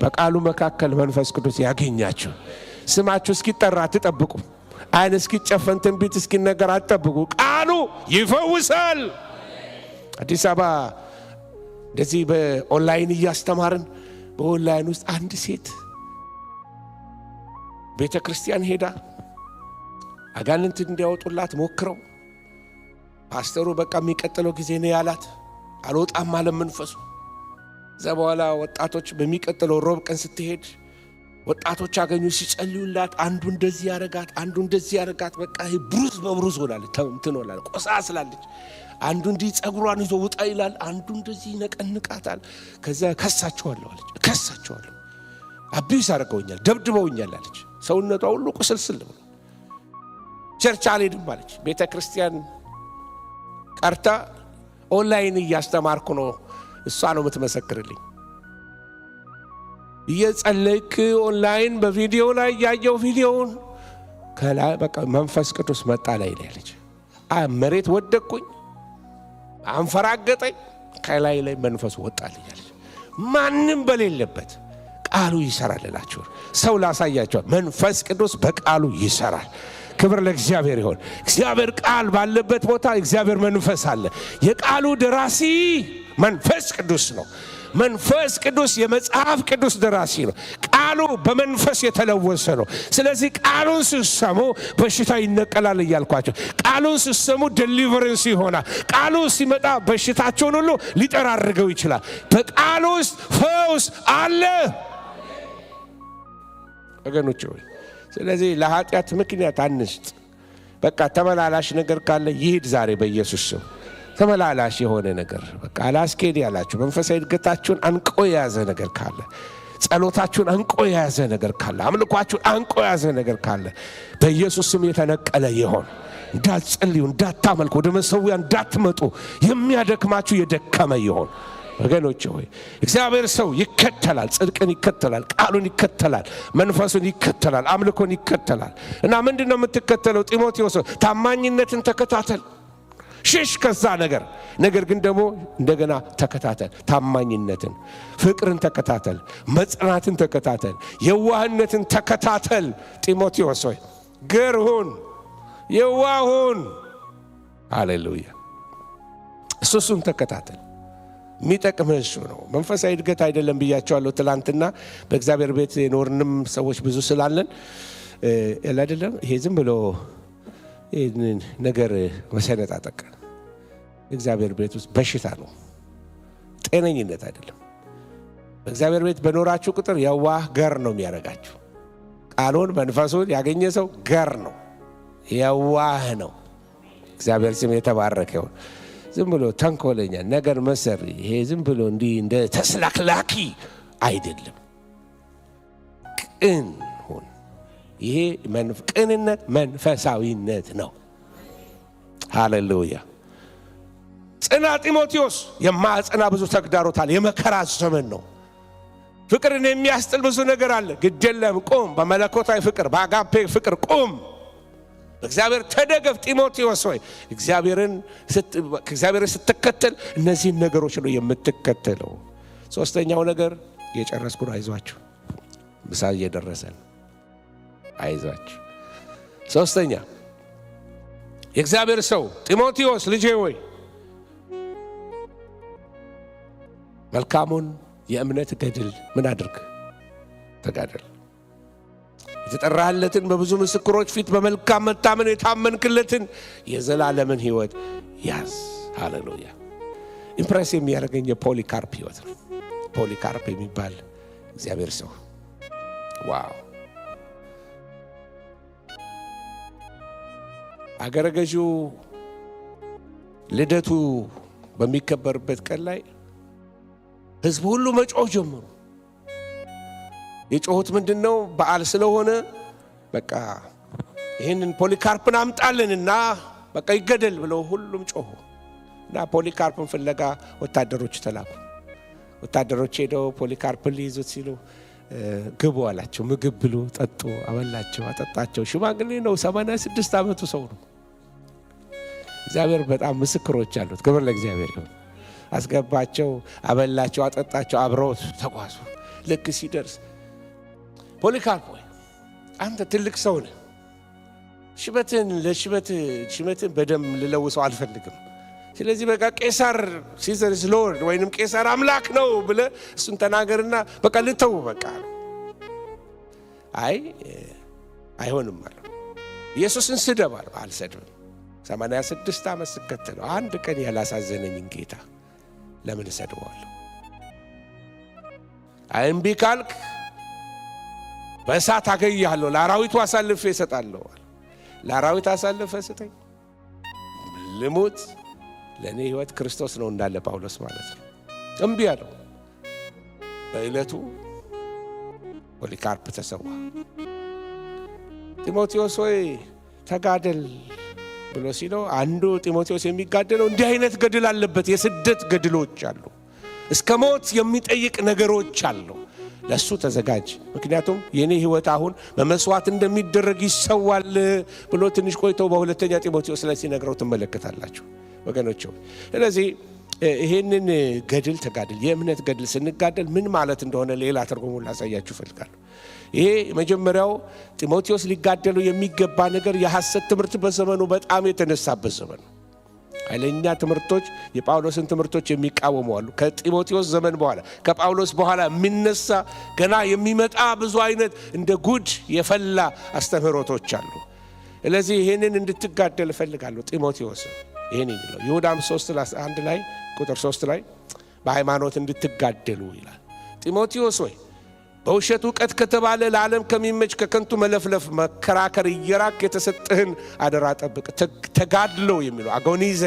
በቃሉ መካከል መንፈስ ቅዱስ ያገኛችሁ። ስማችሁ እስኪጠራ አትጠብቁ። አይን እስኪጨፈን ትንቢት እስኪነገር አትጠብቁ። ቃሉ ይፈውሳል። አዲስ አበባ እንደዚህ በኦንላይን እያስተማርን በኦንላይን ውስጥ አንድ ሴት ቤተ ክርስቲያን ሄዳ አጋንንት እንዲያወጡላት ሞክረው ፓስተሩ በቃ የሚቀጥለው ጊዜ ነው ያላት። አልወጣም አለ መንፈሱ። እዛ በኋላ ወጣቶች በሚቀጥለው ሮብ ቀን ስትሄድ ወጣቶች አገኙ ሲጸልዩላት፣ አንዱ እንደዚህ ያረጋት፣ አንዱ እንደዚህ ያረጋት። በቃ ይሄ ብሩዝ በብሩዝ ሆናለች፣ ትኖላለች፣ ቆሳስላለች። አንዱ እንዲህ ጸጉሯን ይዞ ውጣ ይላል፣ አንዱ እንደዚህ ይነቀንቃታል። ከዛ ከሳቸዋለሁ አለች። ከሳቸዋለሁ አቢዩስ አድርገውኛል፣ ደብድበውኛል አለች። ሰውነቷ ሁሉ ቁስልስል ብሎ ቸርች አልሄድም አለች። ቤተ ክርስቲያን ቀርታ ኦንላይን እያስተማርኩ ነው፣ እሷ ነው የምትመሰክርልኝ። እየጸለይክ ኦንላይን በቪዲዮ ላይ ያየው ቪዲዮውን ከላይ በቃ መንፈስ ቅዱስ መጣ ላይ ያለች መሬት ወደቅኩኝ፣ አንፈራገጠኝ፣ ከላይ ላይ መንፈሱ ወጣልኝ አለች። ማንም በሌለበት ቃሉ ይሰራል እላችሁ። ሰው ላሳያችኋል፣ መንፈስ ቅዱስ በቃሉ ይሰራል። ክብር ለእግዚአብሔር ይሁን። እግዚአብሔር ቃል ባለበት ቦታ እግዚአብሔር መንፈስ አለ። የቃሉ ደራሲ መንፈስ ቅዱስ ነው። መንፈስ ቅዱስ የመጽሐፍ ቅዱስ ደራሲ ነው። ቃሉ በመንፈስ የተለወሰ ነው። ስለዚህ ቃሉን ሲሰሙ በሽታ ይነቀላል እያልኳቸው፣ ቃሉን ሲሰሙ ዴሊቨረንስ ይሆናል። ቃሉ ሲመጣ በሽታቸውን ሁሉ ሊጠራርገው ይችላል። በቃሉ ውስጥ ፈውስ አለ ወገኖች ሆይ። ስለዚህ ለኃጢአት ምክንያት አንስጥ። በቃ ተመላላሽ ነገር ካለ ይሄድ ዛሬ በኢየሱስ ስም። ተመላላሽ የሆነ ነገር በቃ አላስኬድ ያላችሁ መንፈሳዊ እድገታችሁን አንቆ የያዘ ነገር ካለ ጸሎታችሁን አንቆ የያዘ ነገር ካለ፣ አምልኳችሁን አንቆ የያዘ ነገር ካለ በኢየሱስ ስም የተነቀለ ይሆን። እንዳትጸልዩ፣ እንዳታመልኩ፣ ወደ መሠዊያ እንዳትመጡ የሚያደክማችሁ የደከመ ይሆን። ወገኖች ሆይ እግዚአብሔር ሰው ይከተላል፣ ጽድቅን ይከተላል፣ ቃሉን ይከተላል፣ መንፈሱን ይከተላል፣ አምልኮን ይከተላል። እና ምንድነው የምትከተለው? ጢሞቴዎስ ታማኝነትን ተከታተል፣ ሽሽ ከዛ ነገር ግን ደግሞ እንደገና ተከታተል። ታማኝነትን፣ ፍቅርን ተከታተል፣ መጽናትን ተከታተል፣ የዋህነትን ተከታተል። ጢሞቴዎስ ሆይ ገር ሁን፣ የዋህ ሁን። ሃሌሉያ። እሱን ተከታተል። የሚጠቅምህ እሱ ነው። መንፈሳዊ እድገት አይደለም ብያቸዋለሁ ትላንትና። በእግዚአብሔር ቤት የኖርንም ሰዎች ብዙ ስላለን አይደለም ይሄ ዝም ብሎ ነገር መሰነጣጠቅ እግዚአብሔር ቤት ውስጥ በሽታ ነው፣ ጤነኝነት አይደለም። በእግዚአብሔር ቤት በኖራችሁ ቁጥር የዋህ ገር ነው የሚያደርጋችሁ። ቃሉን መንፈሱን ያገኘ ሰው ገር ነው፣ የዋህ ነው። እግዚአብሔር ስም የተባረከ ይሁን። ዝም ብሎ ተንኮለኛ ነገር መሰሪ፣ ይሄ ዝም ብሎ እንዲህ እንደ ተስላክላኪ አይደለም። ቅን ሁን። ይሄ ቅንነት መንፈሳዊነት ነው። ሃሌሉያ። ጽና ጢሞቴዎስ። የማያጸና ብዙ ተግዳሮት አለ። የመከራ ዘመን ነው። ፍቅርን የሚያስጥል ብዙ ነገር አለ። ግድ የለም ቁም። በመለኮታዊ ፍቅር፣ በአጋፔ ፍቅር ቁም። በእግዚአብሔር ተደገፍ። ጢሞቴዎስ ሆይ እግዚአብሔርን ስትከተል እነዚህን ነገሮች ነው የምትከተለው። ሶስተኛው ነገር የጨረስኩ ነው። አይዟችሁ፣ ምሳ እየደረሰ ነው። አይዟችሁ። ሶስተኛ የእግዚአብሔር ሰው ጢሞቴዎስ ልጄ ሆይ መልካሙን የእምነት ገድል ምን አድርግ? ተጋደል። የተጠራለትን በብዙ ምስክሮች ፊት በመልካም መታመን የታመንክለትን የዘላለምን ሕይወት ያዝ። ሃሌሉያ። ኢምፕሬስ የሚያደርገኝ የፖሊካርፕ ሕይወት ነው። ፖሊካርፕ የሚባል እግዚአብሔር ሰው ዋው! አገረ ገዢው ልደቱ በሚከበርበት ቀን ላይ ሕዝቡ ሁሉ መጮህ ጀመሩ። የጮሁት ምንድነው? በዓል ስለሆነ በቃ ይህንን ፖሊካርፕን አምጣልንና በቃ ይገደል ብለው ሁሉም ጮሁ እና ፖሊካርፕን ፍለጋ ወታደሮች ተላኩ። ወታደሮች ሄደው ፖሊካርፕን ሊይዙት ሲሉ ግቡ አላቸው። ምግብ ብሉ፣ ጠጡ፣ አበላቸው፣ አጠጣቸው። ሽማግሌ ነው፣ 86 ዓመቱ ሰው ነው። እግዚአብሔር በጣም ምስክሮች አሉት። ክብር ለእግዚአብሔር ይሁን። አስገባቸው፣ አበላቸው፣ አጠጣቸው፣ አብረው ተጓዙ። ልክ ሲደርስ ፖሊካርፕ ሆይ አንተ ትልቅ ሰው ነህ፣ ሽበትን በደም ልለውሰው አልፈልግም። ስለዚህ በቃ ቄሳር ሲዘር ኢዝ ሎርድ ወይንም ቄሳር አምላክ ነው ብለህ እሱን ተናገርና በቃ ልተው በቃ። አይሆንም ማለት ኢየሱስን ስደብ አለ። አልሰድብም። 86 ዓመት ስከተለው አንድ ቀን ያላሳዘነኝን ጌታ ለምን እሰድበዋለሁ? እምቢ ካልክ በእሳት አገያለሁ፣ ለአራዊቱ አሳልፌ እሰጣለሁ። ለአራዊት አሳልፈ ስጠኝ፣ ልሙት፣ ለእኔ ሕይወት ክርስቶስ ነው እንዳለ ጳውሎስ ማለት ነው። እምቢ አለው። በዕለቱ ፖሊካርፕ ተሰዋ። ጢሞቴዎስ ሆይ ተጋደል ብሎ ሲለው አንዱ ጢሞቴዎስ የሚጋደለው እንዲህ አይነት ገድል አለበት። የስደት ገድሎች አሉ፣ እስከ ሞት የሚጠይቅ ነገሮች አሉ። ለሱ ተዘጋጅ፣ ምክንያቱም የኔ ሕይወት አሁን በመስዋዕት እንደሚደረግ ይሰዋል ብሎ ትንሽ ቆይቶ በሁለተኛ ጢሞቴዎስ ላይ ሲነግረው ትመለከታላችሁ ወገኖች። ስለዚህ ይሄንን ገድል ተጋድል፣ የእምነት ገድል ስንጋደል ምን ማለት እንደሆነ ሌላ ትርጉሙን ላሳያችሁ እፈልጋለሁ። ይሄ መጀመሪያው ጢሞቴዎስ ሊጋደሉ የሚገባ ነገር የሐሰት ትምህርት በዘመኑ በጣም የተነሳበት ዘመን ነው። ኃይለኛ ትምህርቶች፣ የጳውሎስን ትምህርቶች የሚቃወሙ አሉ። ከጢሞቴዎስ ዘመን በኋላ ከጳውሎስ በኋላ የሚነሳ ገና የሚመጣ ብዙ አይነት እንደ ጉድ የፈላ አስተምህሮቶች አሉ። ስለዚህ ይሄንን እንድትጋደል እፈልጋለሁ። ጢሞቴዎስ ይሄን ይላል ይሁዳም 3:1 ላይ ቁጥር 3 ላይ በሃይማኖት እንድትጋደሉ ይላል። ጢሞቴዎስ ሆይ በውሸት ዕውቀት ከተባለ ለዓለም ከሚመች ከከንቱ መለፍለፍ መከራከር እየራቅ የተሰጠህን አደራ ጠብቅ። ተጋድሎ የሚለው አጎኒዜ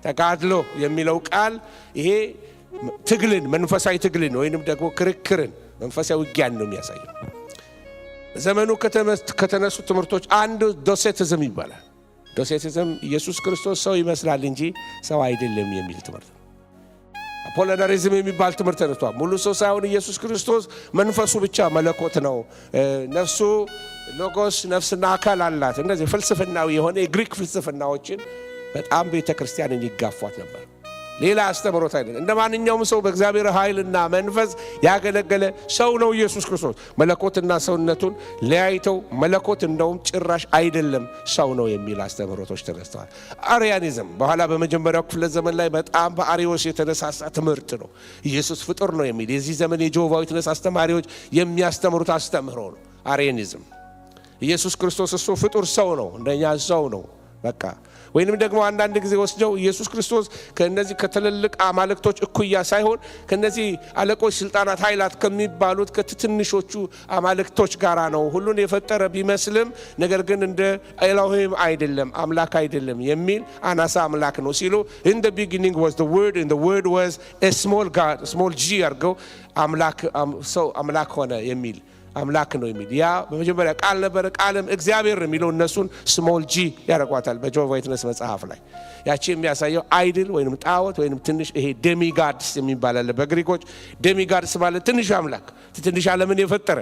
ተጋድሎ የሚለው ቃል ይሄ ትግልን፣ መንፈሳዊ ትግልን ወይንም ደግሞ ክርክርን መንፈሳዊ ውጊያን ነው የሚያሳየው። ዘመኑ ከተነሱ ትምህርቶች አንዱ ዶሴቲዝም ይባላል። ዶሴቲዝም ኢየሱስ ክርስቶስ ሰው ይመስላል እንጂ ሰው አይደለም የሚል ትምህርት ነው። አፖሎናሪዝም የሚባል ትምህርት ተነስቷል። ሙሉ ሰው ሳይሆን ኢየሱስ ክርስቶስ መንፈሱ ብቻ መለኮት ነው፣ ነፍሱ ሎጎስ ነፍስና አካል አላት። እንደዚህ ፍልስፍናዊ የሆነ የግሪክ ፍልስፍናዎችን በጣም ቤተክርስቲያንን ይጋፏት ነበር። ሌላ አስተምሮት አይደለም። እንደ ማንኛውም ሰው በእግዚአብሔር ኃይልና መንፈስ ያገለገለ ሰው ነው ኢየሱስ ክርስቶስ። መለኮትና ሰውነቱን ለያይተው መለኮት እንደውም ጭራሽ አይደለም ሰው ነው የሚል አስተምሮቶች ተነስተዋል። አሪያኒዝም በኋላ በመጀመሪያው ክፍለ ዘመን ላይ በጣም በአሪዮስ የተነሳሳ ትምህርት ነው። ኢየሱስ ፍጡር ነው የሚል የዚህ ዘመን የጆቫው ዊትነስ አስተማሪዎች የሚያስተምሩት አስተምህሮ ነው አሪያኒዝም። ኢየሱስ ክርስቶስ እሱ ፍጡር ሰው ነው፣ እንደኛ ሰው ነው በቃ። ወይንም ደግሞ አንዳንድ ጊዜ ወስደው ኢየሱስ ክርስቶስ ከነዚህ ከትልልቅ አማልክቶች እኩያ ሳይሆን ከነዚህ አለቆች፣ ስልጣናት፣ ኃይላት ከሚባሉት ከትንሾቹ አማልክቶች ጋራ ነው ሁሉን የፈጠረ ቢመስልም ነገር ግን እንደ ኤሎሂም አይደለም፣ አምላክ አይደለም የሚል አናሳ አምላክ ነው ሲሉ in the beginning was the word and the word was a small god, small g አርገው አምላክ ሰው አምላክ ሆነ የሚል አምላክ ነው የሚል ያ በመጀመሪያ ቃል ነበር፣ ቃልም እግዚአብሔር ነው የሚለው እነሱን ስሞል ጂ ያረቋታል በጆቫ ዊትነስ መጽሐፍ ላይ። ያቺ የሚያሳየው አይድል ወይንም ጣዖት ወይንም ትንሽ ይሄ ዴሚጋድስ የሚባል አለ በግሪኮች። ዴሚጋድስ ማለት ትንሽ አምላክ፣ ትንሽ ዓለምን የፈጠረ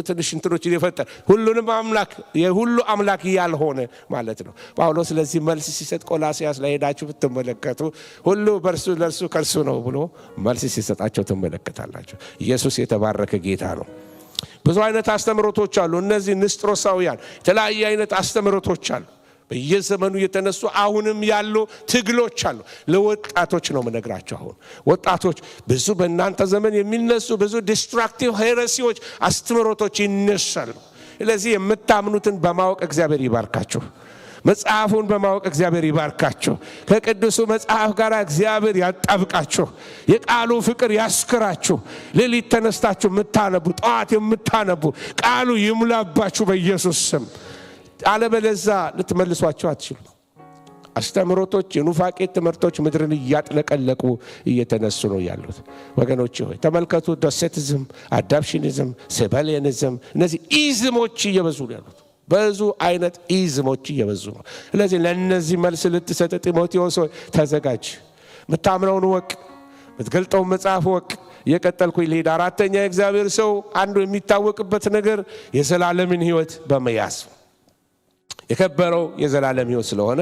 ትንሽ እንትኖችን የፈጠረ ሁሉንም አምላክ የሁሉ አምላክ ያልሆነ ማለት ነው። ጳውሎስ ስለዚህ መልስ ሲሰጥ ቆላስያስ ላይ ሄዳችሁ ብትመለከቱ ሁሉ በርሱ ለርሱ ከርሱ ነው ብሎ መልስ ሲሰጣቸው ትመለከታላችሁ። ኢየሱስ የተባረከ ጌታ ነው። ብዙ አይነት አስተምሮቶች አሉ። እነዚህ ንስጥሮሳውያን የተለያየ አይነት አስተምሮቶች አሉ በየዘመኑ የተነሱ አሁንም ያሉ ትግሎች አሉ። ለወጣቶች ነው የምነግራቸው። አሁን ወጣቶች ብዙ በእናንተ ዘመን የሚነሱ ብዙ ዲስትራክቲቭ ሄረሲዎች አስተምሮቶች ይነሳሉ። ስለዚህ የምታምኑትን በማወቅ እግዚአብሔር ይባርካችሁ። መጽሐፉን በማወቅ እግዚአብሔር ይባርካችሁ። ከቅዱሱ መጽሐፍ ጋር እግዚአብሔር ያጣብቃችሁ። የቃሉ ፍቅር ያስክራችሁ። ሌሊት ተነስታችሁ የምታነቡ፣ ጠዋት የምታነቡ ቃሉ ይሙላባችሁ በኢየሱስ ስም። አለበለዚያ ልትመልሷቸው አትችሉ። አስተምሮቶች፣ የኑፋቄ ትምህርቶች ምድርን እያጥለቀለቁ እየተነሱ ነው ያሉት። ወገኖች ሆይ ተመልከቱ። ዶሴቲዝም፣ አዳፕሽኒዝም፣ ሴባሊያኒዝም እነዚህ ኢዝሞች እየበዙ ነው ያሉት። ብዙ አይነት ኢዝሞች እየበዙ ነው። ስለዚህ ለነዚህ መልስ ልትሰጥ ጢሞቴዎስ ሆይ ተዘጋጅ። ምታምነውን ወቅ፣ ምትገልጠውን መጽሐፍ ወቅ። እየቀጠልኩኝ ልሂድ። አራተኛ የእግዚአብሔር ሰው አንዱ የሚታወቅበት ነገር የዘላለምን ሕይወት በመያዝ የከበረው የዘላለም ሕይወት ስለሆነ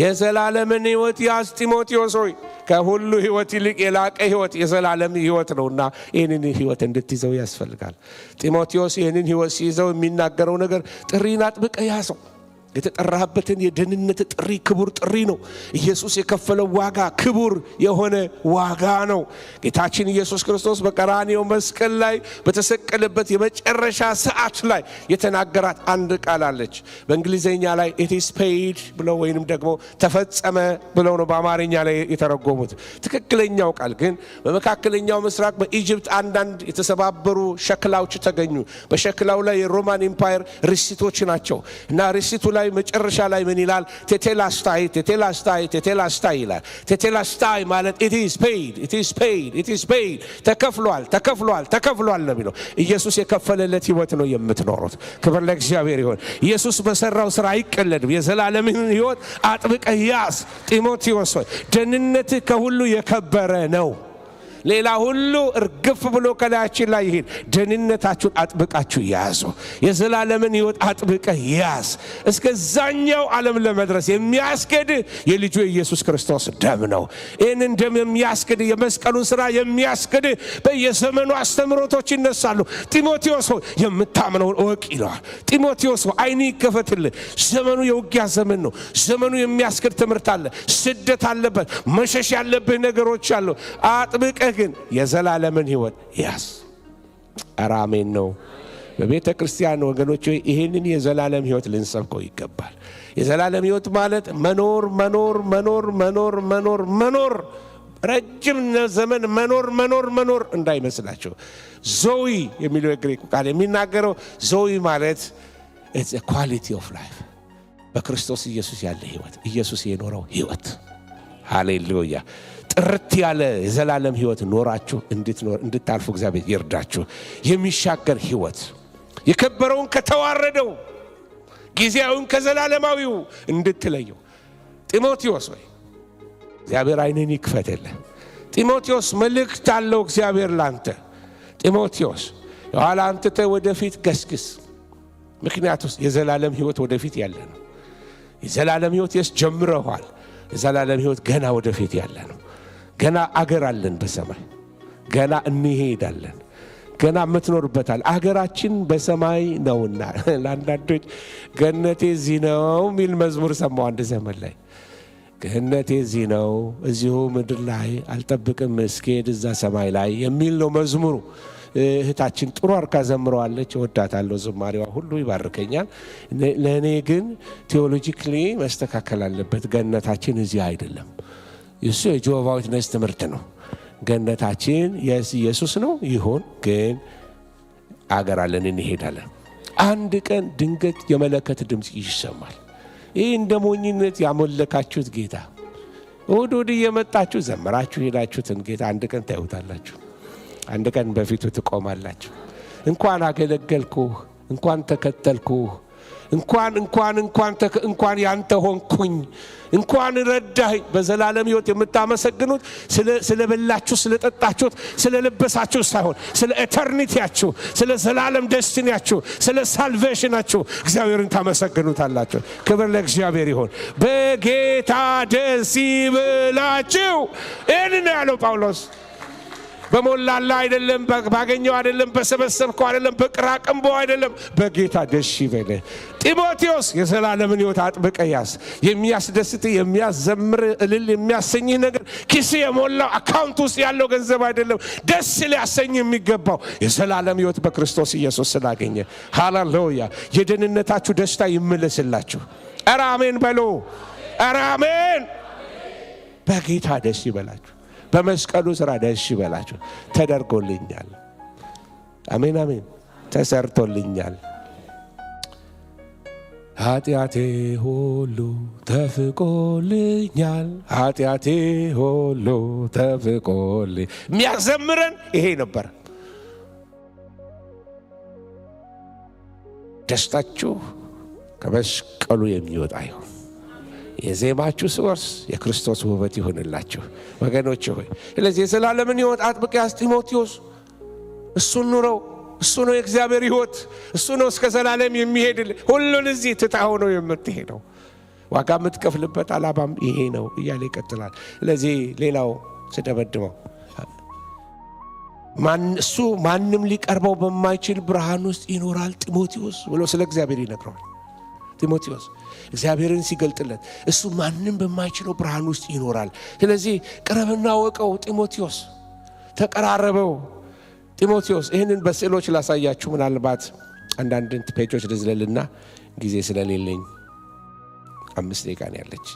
የዘላለምን ሕይወት ያዝ ጢሞቴዎስ ሆይ። ከሁሉ ሕይወት ይልቅ የላቀ ሕይወት የዘላለም ሕይወት ነውና ይህንን ሕይወት እንድትይዘው ያስፈልጋል። ጢሞቴዎስ ይህንን ሕይወት ሲይዘው የሚናገረው ነገር ጥሪን አጥብቀህ ያዘው። የተጠራህበትን የደህንነት ጥሪ ክቡር ጥሪ ነው። ኢየሱስ የከፈለው ዋጋ ክቡር የሆነ ዋጋ ነው። ጌታችን ኢየሱስ ክርስቶስ በቀራንዮ መስቀል ላይ በተሰቀለበት የመጨረሻ ሰዓት ላይ የተናገራት አንድ ቃል አለች። በእንግሊዝኛ ላይ it is paid ብለው ወይንም ደግሞ ተፈጸመ ብለው ነው በአማርኛ ላይ የተረጎሙት። ትክክለኛው ቃል ግን በመካከለኛው ምስራቅ በኢጅፕት አንዳንድ የተሰባበሩ ሸክላዎች ተገኙ። በሸክላው ላይ የሮማን ኢምፓየር ሪሲቶች ናቸው እና ሪሲቱ ላይ መጨረሻ ላይ ምን ይላል? ቴቴላስታይ ቴቴላስታይ ቴቴላስታይ ይላል። ቴቴላስታይ ማለት it is paid, it is paid, it is paid ተከፍሏል፣ ተከፍሏል፣ ተከፍሏል ነው የሚለው። ኢየሱስ የከፈለለት ሕይወት ነው የምትኖሩት። ክብር ለእግዚአብሔር ይሁን። ኢየሱስ በሰራው ስራ አይቀለድም። የዘላለምን ሕይወት አጥብቀህ ያዝ ጢሞቴዎስ ሆይ። ደህንነትህ ከሁሉ የከበረ ነው። ሌላ ሁሉ እርግፍ ብሎ ከላያችን ላይ ይሄድ። ደህንነታችሁን አጥብቃችሁ ያዙ። የዘላለምን ሕይወት አጥብቀህ ያዝ። እስከዛኛው ዓለም ለመድረስ የሚያስገድ የልጁ የኢየሱስ ክርስቶስ ደም ነው። ይህንን ደም የሚያስገድ የመስቀሉን ሥራ የሚያስገድ በየዘመኑ አስተምሮቶች ይነሳሉ። ጢሞቴዎስ ሆይ የምታምነውን እወቅ ይለዋል። ጢሞቴዎስ ሆይ ዓይንህ ይከፈትልህ። ዘመኑ የውጊያ ዘመን ነው። ዘመኑ የሚያስገድ ትምህርት አለ። ስደት አለበት። መሸሽ ያለብህ ነገሮች አሉ። አጥብቀህ ግን የዘላለምን ሕይወት ያዝ። አራሜን ነው። በቤተ ክርስቲያን ወገኖች ይሄንን የዘላለም ሕይወት ልንሰብከው ይገባል። የዘላለም ሕይወት ማለት መኖር መኖር መኖር መኖር መኖር መኖር ረጅም ዘመን መኖር መኖር መኖር እንዳይመስላቸው። ዞዊ የሚለው የግሪክ ቃል የሚናገረው ዞዊ ማለት it's a quality of life። በክርስቶስ ኢየሱስ ያለ ሕይወት፣ ኢየሱስ የኖረው ሕይወት። ሃሌሉያ። ጥርት ያለ የዘላለም ሕይወት ኖራችሁ እንድታልፉ እግዚአብሔር ይርዳችሁ። የሚሻገር ሕይወት የከበረውን ከተዋረደው ጊዜያዊውን ከዘላለማዊው እንድትለየው። ጢሞቴዎስ ወይ እግዚአብሔር ዓይንን ይክፈትልህ። ጢሞቴዎስ መልእክት አለው እግዚአብሔር ላንተ። ጢሞቴዎስ የኋላ አንተ ወደፊት ገስግስ። ምክንያቱም የዘላለም ሕይወት ወደፊት ያለ ነው። የዘላለም ሕይወት ጀምረዋል። የዘላለም ሕይወት ገና ወደፊት ያለ ነው። ገና አገር አለን በሰማይ ገና እንሄዳለን። ገና የምትኖርበታል። አገራችን በሰማይ ነውና ለአንዳንዶች ገነቴ እዚህ ነው የሚል መዝሙር ሰማሁ አንድ ዘመን ላይ። ገነቴ እዚህ ነው እዚሁ ምድር ላይ አልጠብቅም እስኪሄድ እዛ ሰማይ ላይ የሚል ነው መዝሙሩ። እህታችን ጥሩ አርካ ዘምረዋለች። እወዳታለሁ። ዝማሬዋ ሁሉ ይባርከኛል። ለእኔ ግን ቴዎሎጂካሊ መስተካከል አለበት። ገነታችን እዚህ አይደለም። እሱ የጆቫ ዊትነስ ትምህርት ነው። ገነታችን ኢየሱስ ነው ይሁን፣ ግን አገር አለን እንሄዳለን። አንድ ቀን ድንገት የመለከት ድምፅ ይሰማል። ይህ እንደ ሞኝነት ያመለካችሁት ጌታ እሑድ እየመጣችሁ ዘመራችሁ ሄዳችሁትን ጌታ አንድ ቀን ታዩታላችሁ። አንድ ቀን በፊቱ ትቆማላችሁ። እንኳን አገለገልኩህ፣ እንኳን ተከተልኩህ፣ እንኳን ያንተ ሆንኩኝ፣ እንኳን ረዳኸኝ። በዘላለም ሕይወት የምታመሰግኑት ስለበላችሁ ስለጠጣችሁት ስለለበሳችሁ ሳይሆን ስለ ኤተርኒቲያችሁ፣ ስለ ዘላለም ደስቲኒያችሁ፣ ስለ ሳልቬሽናችሁ እግዚአብሔርን ታመሰግኑታላችሁ። ክብር ለእግዚአብሔር ይሁን። በጌታ ደስ ይበላችሁ። ይህን ያለው ጳውሎስ በሞላላ አይደለም፣ ባገኘው አይደለም፣ በሰበሰብከው አይደለም፣ በቅራቅንቦ አይደለም፣ በጌታ ደስ ይበልህ። ጢሞቴዎስ የዘላለምን ሕይወት አጥብቀህ ያዝ። የሚያስደስት የሚያዘምር እልል የሚያሰኝህ ነገር ኪስ የሞላው አካውንት ውስጥ ያለው ገንዘብ አይደለም። ደስ ሊያሰኝ የሚገባው የዘላለም ሕይወት በክርስቶስ ኢየሱስ ስላገኘ። ሃሌሉያ! የደህንነታችሁ ደስታ ይመለስላችሁ። ኧረ አሜን በሉ። ኧረ አሜን። በጌታ ደስ ይበላችሁ። በመስቀሉ ሥራ ደስ ይበላችሁ። ተደርጎልኛል። አሜን አሜን። ተሰርቶልኛል። ኃጢአቴ ሁሉ ተፍቆልኛል። ኃጢአቴ ሁሉ ተፍቆልኝ የሚያዘምረን ይሄ ነበር። ደስታችሁ ከመስቀሉ የሚወጣ ይሁን። የዜማችሁ ሶርስ የክርስቶስ ውበት ይሆንላችሁ ወገኖች ሆይ። ስለዚህ የዘላለምን ሕይወት አጥብቅ ያዝ ጢሞቴዎስ። እሱን ኑረው። እሱ ነው የእግዚአብሔር ሕይወት። እሱ ነው እስከ ዘላለም የሚሄድልህ። ሁሉን እዚህ ትታው ነው የምትሄደው። ዋጋ የምትከፍልበት ዓላማም ይሄ ነው እያለ ይቀጥላል። ስለዚህ ሌላው ስደመድመው እሱ ማንም ሊቀርበው በማይችል ብርሃን ውስጥ ይኖራል ጢሞቴዎስ ብሎ ስለ እግዚአብሔር ይነግረዋል። ጢሞቴዎስ እግዚአብሔርን ሲገልጥለት እሱ ማንም በማይችለው ብርሃን ውስጥ ይኖራል። ስለዚህ ቅረብና ወቀው ጢሞቴዎስ፣ ተቀራረበው ጢሞቴዎስ። ይህንን በስዕሎች ላሳያችሁ። ምናልባት አንዳንድ ፔጆች ልዝለልና ጊዜ ስለሌለኝ 5 ደቂቃ ነው ያለች።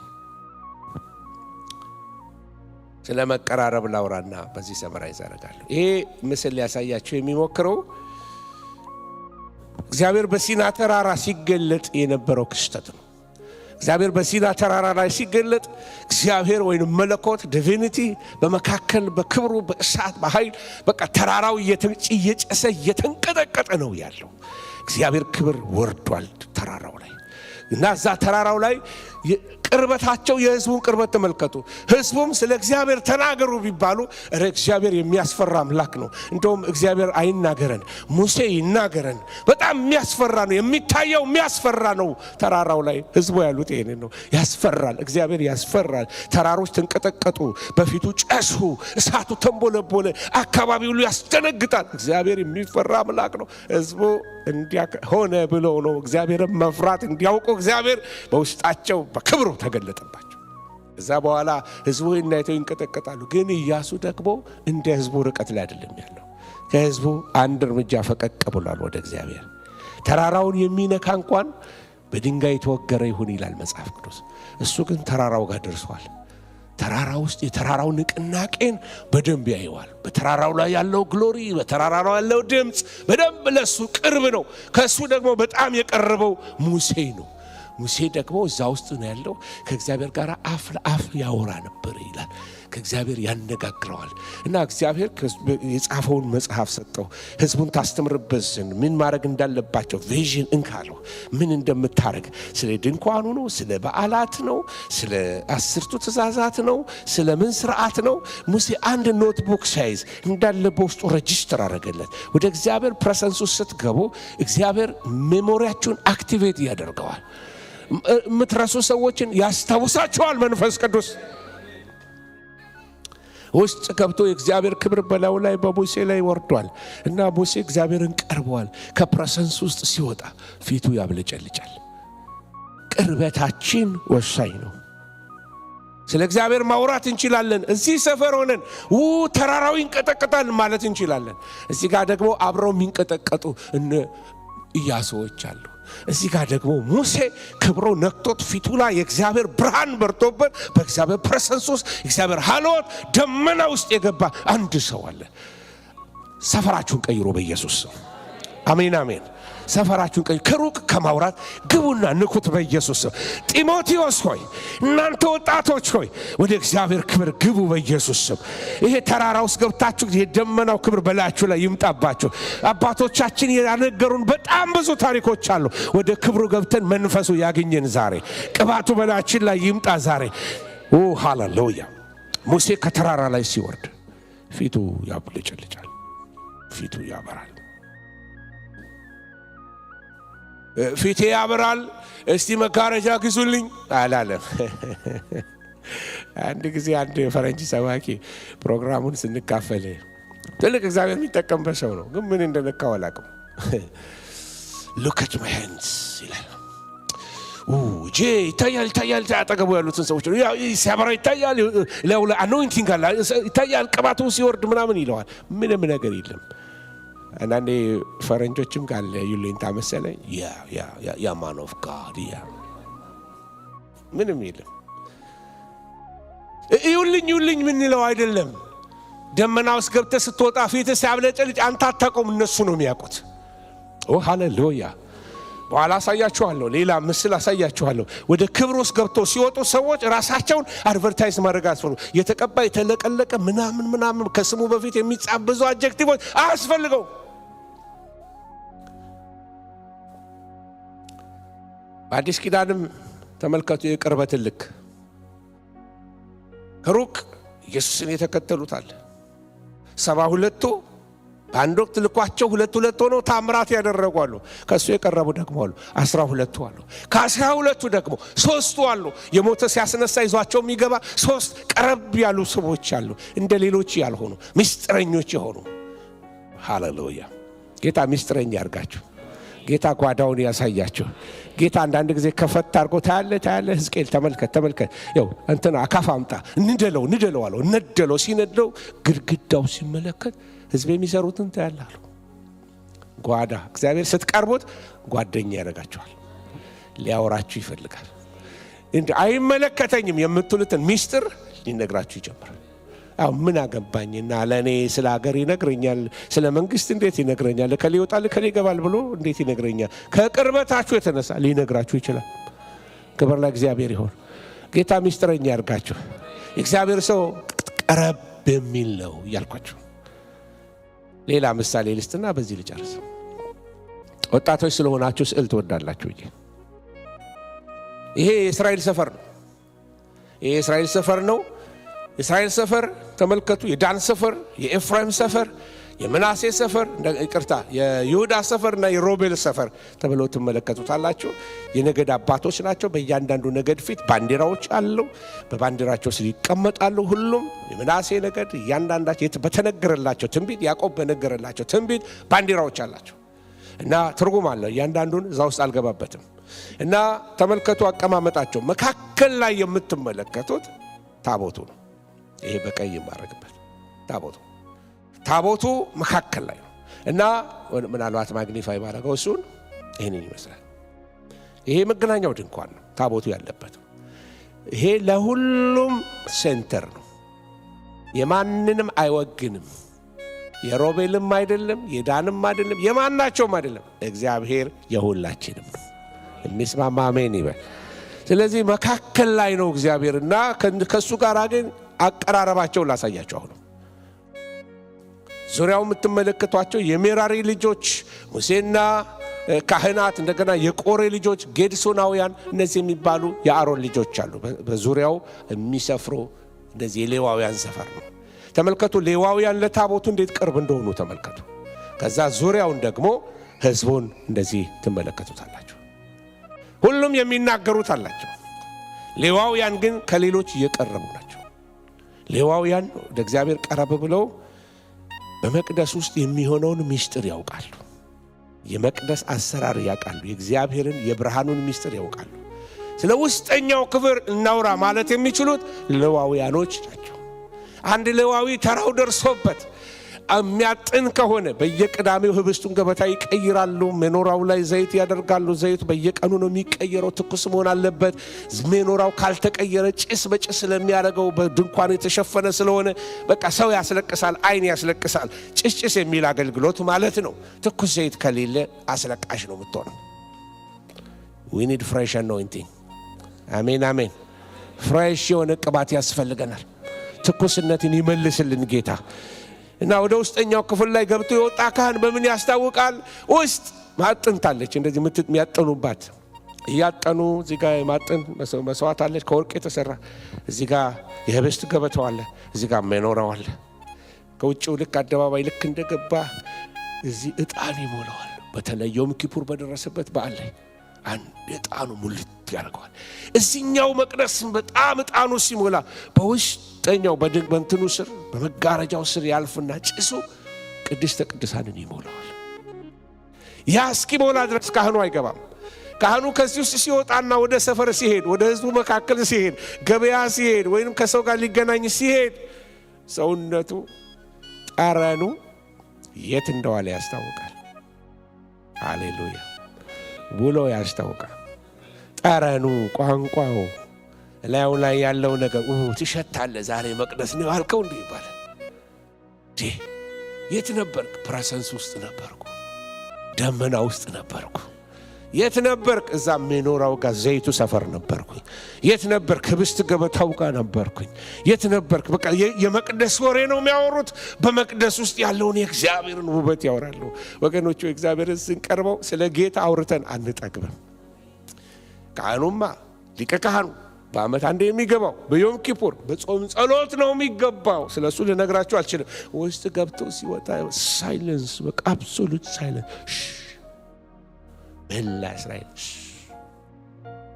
ስለ መቀራረብ ላውራና በዚህ ሰመራይዝ አደርጋለሁ። ይሄ ምስል ሊያሳያችሁ የሚሞክረው እግዚአብሔር በሲና ተራራ ሲገለጥ የነበረው ክስተት ነው። እግዚአብሔር በሲና ተራራ ላይ ሲገለጥ እግዚአብሔር ወይም መለኮት ዲቪኒቲ በመካከል በክብሩ በእሳት በኃይል በቃ ተራራው እየጨሰ እየተንቀጠቀጠ ነው ያለው። እግዚአብሔር ክብር ወርዷል ተራራው ላይ እና እዛ ተራራው ላይ ቅርበታቸው የሕዝቡን ቅርበት ተመልከቱ። ሕዝቡም ስለ እግዚአብሔር ተናገሩ ቢባሉ እግዚአብሔር የሚያስፈራ አምላክ ነው። እንደውም እግዚአብሔር አይናገረን ሙሴ ይናገረን። በጣም የሚያስፈራ ነው። የሚታየው የሚያስፈራ ነው። ተራራው ላይ ሕዝቡ ያሉት ይሄንን ነው። ያስፈራል። እግዚአብሔር ያስፈራል። ተራሮች ተንቀጠቀጡ፣ በፊቱ ጨሱ፣ እሳቱ ተንቦለቦለ፣ አካባቢ ሁሉ ያስደነግጣል። እግዚአብሔር የሚፈራ አምላክ ነው። ሕዝቡ ሆነ ብሎ ነው እግዚአብሔርን መፍራት እንዲያውቁ እግዚአብሔር በውስጣቸው በክብሩ ተገለጠባቸው። እዛ በኋላ ሕዝቡ እናይተው ይንቀጠቀጣሉ። ግን ኢያሱ ደግሞ እንደ ሕዝቡ ርቀት ላይ አይደለም ያለው። ከሕዝቡ አንድ እርምጃ ፈቀቅ ብሏል ወደ እግዚአብሔር። ተራራውን የሚነካ እንኳን በድንጋይ የተወገረ ይሁን ይላል መጽሐፍ ቅዱስ። እሱ ግን ተራራው ጋር ደርሷል። ተራራ ውስጥ የተራራው ንቅናቄን በደንብ ያየዋል። በተራራው ላይ ያለው ግሎሪ፣ በተራራው ላይ ያለው ድምፅ በደንብ ለሱ ቅርብ ነው። ከሱ ደግሞ በጣም የቀረበው ሙሴ ነው። ሙሴ ደግሞ እዛ ውስጥ ነው ያለው። ከእግዚአብሔር ጋር አፍ ለአፍ ያወራ ነበር ይላል። ከእግዚአብሔር ያነጋግረዋል እና እግዚአብሔር የጻፈውን መጽሐፍ ሰጠው። ህዝቡን ታስተምርበት ዘንድ ምን ማድረግ እንዳለባቸው ቪዥን እንካለው። ምን እንደምታረግ ስለ ድንኳኑ ነው፣ ስለ በዓላት ነው፣ ስለ 10ቱ ትእዛዛት ነው፣ ስለ ምን ስርዓት ነው። ሙሴ አንድ ኖትቡክ ሳይዝ እንዳለ በውስጡ ሬጂስተር አደረገለት። ወደ እግዚአብሔር ፕሬዘንስ ውስጥ ስትገቡ እግዚአብሔር ሜሞሪያችሁን አክቲቬት ያደርገዋል። ምትረሱ ሰዎችን ያስታውሳቸዋል መንፈስ ቅዱስ። ውስጥ ገብቶ የእግዚአብሔር ክብር በላዩ ላይ በሙሴ ላይ ወርዷል እና ሙሴ እግዚአብሔርን ቀርበዋል። ከፕሬዘንስ ውስጥ ሲወጣ ፊቱ ያብለጨልጫል። ቅርበታችን ወሳኝ ነው። ስለ እግዚአብሔር ማውራት እንችላለን። እዚህ ሰፈር ሆነን ተራራው ይንቀጠቀጣል ማለት እንችላለን። እዚህ ጋር ደግሞ አብረው የሚንቀጠቀጡ ኢያሱዎች አሉ። እዚህ ጋር ደግሞ ሙሴ ክብሮ ነክቶት ፊቱ ላይ የእግዚአብሔር ብርሃን በርቶበት በእግዚአብሔር ፕሬዘንስ ውስጥ እግዚአብሔር ሃሎት ደመና ውስጥ የገባ አንድ ሰው አለ። ሰፈራችሁን ቀይሮ በኢየሱስ ስም አሜን አሜን። ሰፈራችሁን ቀይሮ ከሩቅ ከማውራት ግቡና ንኩት በኢየሱስ ስም። ጢሞቴዎስ ሆይ እናንተ ወጣቶች ሆይ ወደ እግዚአብሔር ክብር ግቡ በኢየሱስ ስም። ይሄ ተራራ ውስጥ ገብታችሁ የደመናው ክብር በላያችሁ ላይ ይምጣባችሁ። አባቶቻችን ያነገሩን በጣም ብዙ ታሪኮች አሉ። ወደ ክብሩ ገብተን መንፈሱ ያገኘን ዛሬ ቅባቱ በላያችን ላይ ይምጣ ዛሬ። ሃሌሉያ። ሙሴ ከተራራ ላይ ሲወርድ ፊቱ ያብለጨልጫል፣ ፊቱ ያበራል። ፊቴ ያበራል እስቲ መጋረጃ ግዙልኝ አላለም። አንድ ጊዜ አንድ ፈረንጅ ሰባኪ ፕሮግራሙን ስንካፈል ትልቅ እግዚአብሔር የሚጠቀምበት ሰው ነው፣ ግን ምን እንደነካው አላውቅም። look at my hands ይላል። ጄ ይታያል አጠገቡ ያሉትን ሰዎች ሲያበራ ይታያል። ለውላ አኖይንቲንግ አለ ይታያል፣ ቅባቱ ሲወርድ ምናምን ይለዋል። ምንም ነገር የለም። አንዳንዴ ፈረንጆችም ካለ ዩልኝ ታመሰለ ያ ማን ኦፍ ጋድ ምንም የለም። ይውልኝ ምን ይለው አይደለም። ደመና ውስጥ ገብተህ ስትወጣ ፊትህ ሲያብለጨልጭ አንተ አታውቀውም፣ እነሱ ነው የሚያውቁት። ሃሌሉያ። በኋላ አሳያችኋለሁ፣ ሌላ ምስል አሳያችኋለሁ። ወደ ክብር ውስጥ ገብተው ሲወጡ ሰዎች ራሳቸውን አድቨርታይዝ ማድረግ አስፈልጉ። የተቀባ የተለቀለቀ ምናምን ከስሙ በፊት የሚጻፍ ብዙ አጀክቲቮች አያስፈልገው። በአዲስ ኪዳንም ተመልከቱ የቅርበትን ልክ። ከሩቅ ኢየሱስን የተከተሉታል 72ቱ በአንድ ወቅት ልኳቸው 2 ሆነው ታምራት ያደረጓሉ። ከሱ የቀረቡ ደግሞ አሉ 12 አሉ። ከ12ቱ ደግሞ 3 አሉ የሞተ ሲያስነሳ ይዟቸው የሚገባ 3 ቀረብ ያሉ ሰዎች አሉ፣ እንደ ሌሎች ያልሆኑ ምስጢረኞች የሆኑ። ሃሌሉያ። ጌታ ምስጢረኛ ያርጋችሁ። ጌታ ጓዳውን ያሳያችሁ። ጌታ አንዳንድ ጊዜ ከፈት አድርጎ ታያለ ሕዝቅኤል ተመልከት ያው እንትና አካፋ አምጣ ንደለው አለው። ነደለው። ሲነደው ግድግዳው ሲመለከት ሕዝብ የሚሰሩትን ታያላሉ። ጓዳ እግዚአብሔር ስትቀርቡት ጓደኛ ያደርጋችኋል። ሊያወራችሁ ይፈልጋል። እንዴ አይመለከተኝም የምትሉትን ሚስጥር ሊነግራችሁ ይጀምራል። አው ምን አገባኝና ለኔ ስለ ሀገር ይነግረኛል፣ ስለ መንግስት እንዴት ይነግረኛል፣ ከሌ ይወጣል ከሌ ይገባል ብሎ እንዴት ይነግረኛል? ከቅርበታችሁ የተነሳ ሊነግራችሁ ይችላል። ክብር ለእግዚአብሔር ይሁን። ጌታ ሚስጥረኛ ያርጋችሁ። እግዚአብሔር ሰው ቀረብ የሚል ነው ያልኳችሁ። ሌላ ምሳሌ ልስጥና በዚህ ልጨርስ። ወጣቶች ስለሆናችሁ ስዕል ትወዳላችሁ። ይሄ የእስራኤል ሰፈር ነው። ይሄ የእስራኤል ሰፈር ነው። የእስራኤል ሰፈር ተመልከቱ። የዳን ሰፈር፣ የኤፍራይም ሰፈር፣ የምናሴ ሰፈር፣ ይቅርታ የይሁዳ ሰፈርና የሮቤል ሰፈር ተብለው ትመለከቱታላችሁ። የነገድ አባቶች ናቸው። በእያንዳንዱ ነገድ ፊት ባንዲራዎች አሉ። በባንዲራቸው ስር ይቀመጣሉ። ሁሉም የምናሴ ነገድ እያንዳንዳቸው በተነገረላቸው ትንቢት፣ ያዕቆብ በነገረላቸው ትንቢት ባንዲራዎች አላቸው እና ትርጉም አለ። እያንዳንዱን እዛ ውስጥ አልገባበትም። እና ተመልከቱ አቀማመጣቸው። መካከል ላይ የምትመለከቱት ታቦቱ ነው። ይሄ በቀይ ማረግበት ታቦቱ መካከል ላይ ነው እና ምናልባት ማግኒፋይ ማድረገው እሱን ይሄንን ይመስላል። ይሄ መገናኛው ድንኳን ነው ታቦቱ ያለበት። ይሄ ለሁሉም ሴንተር ነው። የማንንም አይወግንም። የሮቤልም አይደለም፣ የዳንም አይደለም፣ የማናቸውም አይደለም። እግዚአብሔር የሁላችንም ነው። የሚስማማ አሜን ይበል። ስለዚህ መካከል ላይ ነው እግዚአብሔርና ከሱ ጋር ግን አቀራረባቸው ላሳያቸው። አሁን ዙሪያው የምትመለከቷቸው የሜራሪ ልጆች ሙሴና ካህናት እንደገና የቆሬ ልጆች ጌድሶናውያን እነዚህ የሚባሉ የአሮን ልጆች አሉ። በዙሪያው የሚሰፍሩ እንደዚህ የሌዋውያን ሰፈር ነው። ተመልከቱ ሌዋውያን ለታቦቱ እንዴት ቅርብ እንደሆኑ ተመልከቱ። ከዛ ዙሪያውን ደግሞ ህዝቡን እንደዚህ ትመለከቱታላችሁ። ሁሉም የሚናገሩት አላቸው። ሌዋውያን ግን ከሌሎች የቀረቡ ናቸው። ሌዋውያን ወደ እግዚአብሔር ቀረብ ብለው በመቅደስ ውስጥ የሚሆነውን ምስጢር ያውቃሉ። የመቅደስ አሰራር ያውቃሉ። የእግዚአብሔርን የብርሃኑን ምስጢር ያውቃሉ። ስለ ውስጠኛው ክብር እናውራ ማለት የሚችሉት ሌዋውያኖች ናቸው። አንድ ሌዋዊ ተራው ደርሶበት የሚያጥን ከሆነ በየቅዳሜው ህብስቱን ገበታ ይቀይራሉ። ሜኖራው ላይ ዘይት ያደርጋሉ። ዘይቱ በየቀኑ ነው የሚቀየረው፣ ትኩስ መሆን አለበት። ሜኖራው ካልተቀየረ ጭስ በጭስ ስለሚያደርገው በድንኳን የተሸፈነ ስለሆነ በቃ ሰው ያስለቅሳል፣ አይን ያስለቅሳል። ጭስ የሚል አገልግሎት ማለት ነው። ትኩስ ዘይት ከሌለ አስለቃሽ ነው የምትሆነው። we need fresh anointing። አሜን አሜን። ፍሬሽ የሆነ ቅባት ያስፈልገናል። ትኩስነትን ይመልስልን ጌታ። እና ወደ ውስጠኛው ክፍል ላይ ገብቶ የወጣ ካህን በምን ያስታውቃል? ውስጥ ማጥንታለች እንደዚህ የሚያጠኑባት እያጠኑ እዚህ ጋር ማጥን መስዋዕት አለች ከወርቅ የተሰራ። እዚህ ጋር የህብስት ገበታው አለ። እዚህ ጋር ሜኖራው አለ። ከውጭው ልክ አደባባይ ልክ እንደገባ እዚህ ዕጣን ይሞላዋል። በተለይ ዮም ኪፑር በደረሰበት በዓል ላይ አንድ ዕጣኑ ሙልት ያደርገዋል። እዚህኛው መቅደስ በጣም ዕጣኑ ሲሞላ በውስጠኛው በድንበንትኑ ስር በመጋረጃው ስር ያልፍና ጭሱ ቅድስተ ቅዱሳንን ይሞላዋል። ያ እስኪሞላ ድረስ ካህኑ አይገባም። ካህኑ ከዚህ ውስጥ ሲወጣና ወደ ሰፈር ሲሄድ፣ ወደ ህዝቡ መካከል ሲሄድ፣ ገበያ ሲሄድ ወይንም ከሰው ጋር ሊገናኝ ሲሄድ ሰውነቱ ጠረኑ የት እንደዋለ ያስታውቃል። ሃሌሉያ ውሎ ያስታውቃል። ጠረኑ ቋንቋው ላዩ ላይ ያለው ነገር ትሸታለህ ዛሬ መቅደስ ነው ያልከው እንዴ ይባላል። የት ነበርክ? ፕሬዘንስ ውስጥ ነበርኩ። ደመና ውስጥ ነበርኩ። የት ነበርክ? እዛ ሜኖራው ጋር ዘይቱ ሰፈር ነበርኩኝ። የት ነበርክ? ህብስት ገበታው ጋር ነበርኩኝ። የት ነበርክ? በቃ የመቅደስ ወሬ ነው የሚያወሩት። በመቅደስ ውስጥ ያለውን የእግዚአብሔርን ውበት ያወራሉ። ወገኖቹ እግዚአብሔርን ስንቀርበው ስለ ጌታ አውርተን አንጠግብም። ካህኑማ ሊቀ ካህኑ በአመት አንዴ የሚገባው በዮም ኪፑር በጾም ጸሎት ነው የሚገባው። ስለሱ ልነግራችሁ አልችልም። ውስጥ ገብቶ ሲወጣ ሳይለንስ፣ በቃ አብሶሉት ሳይለንስ። መላ እስራኤል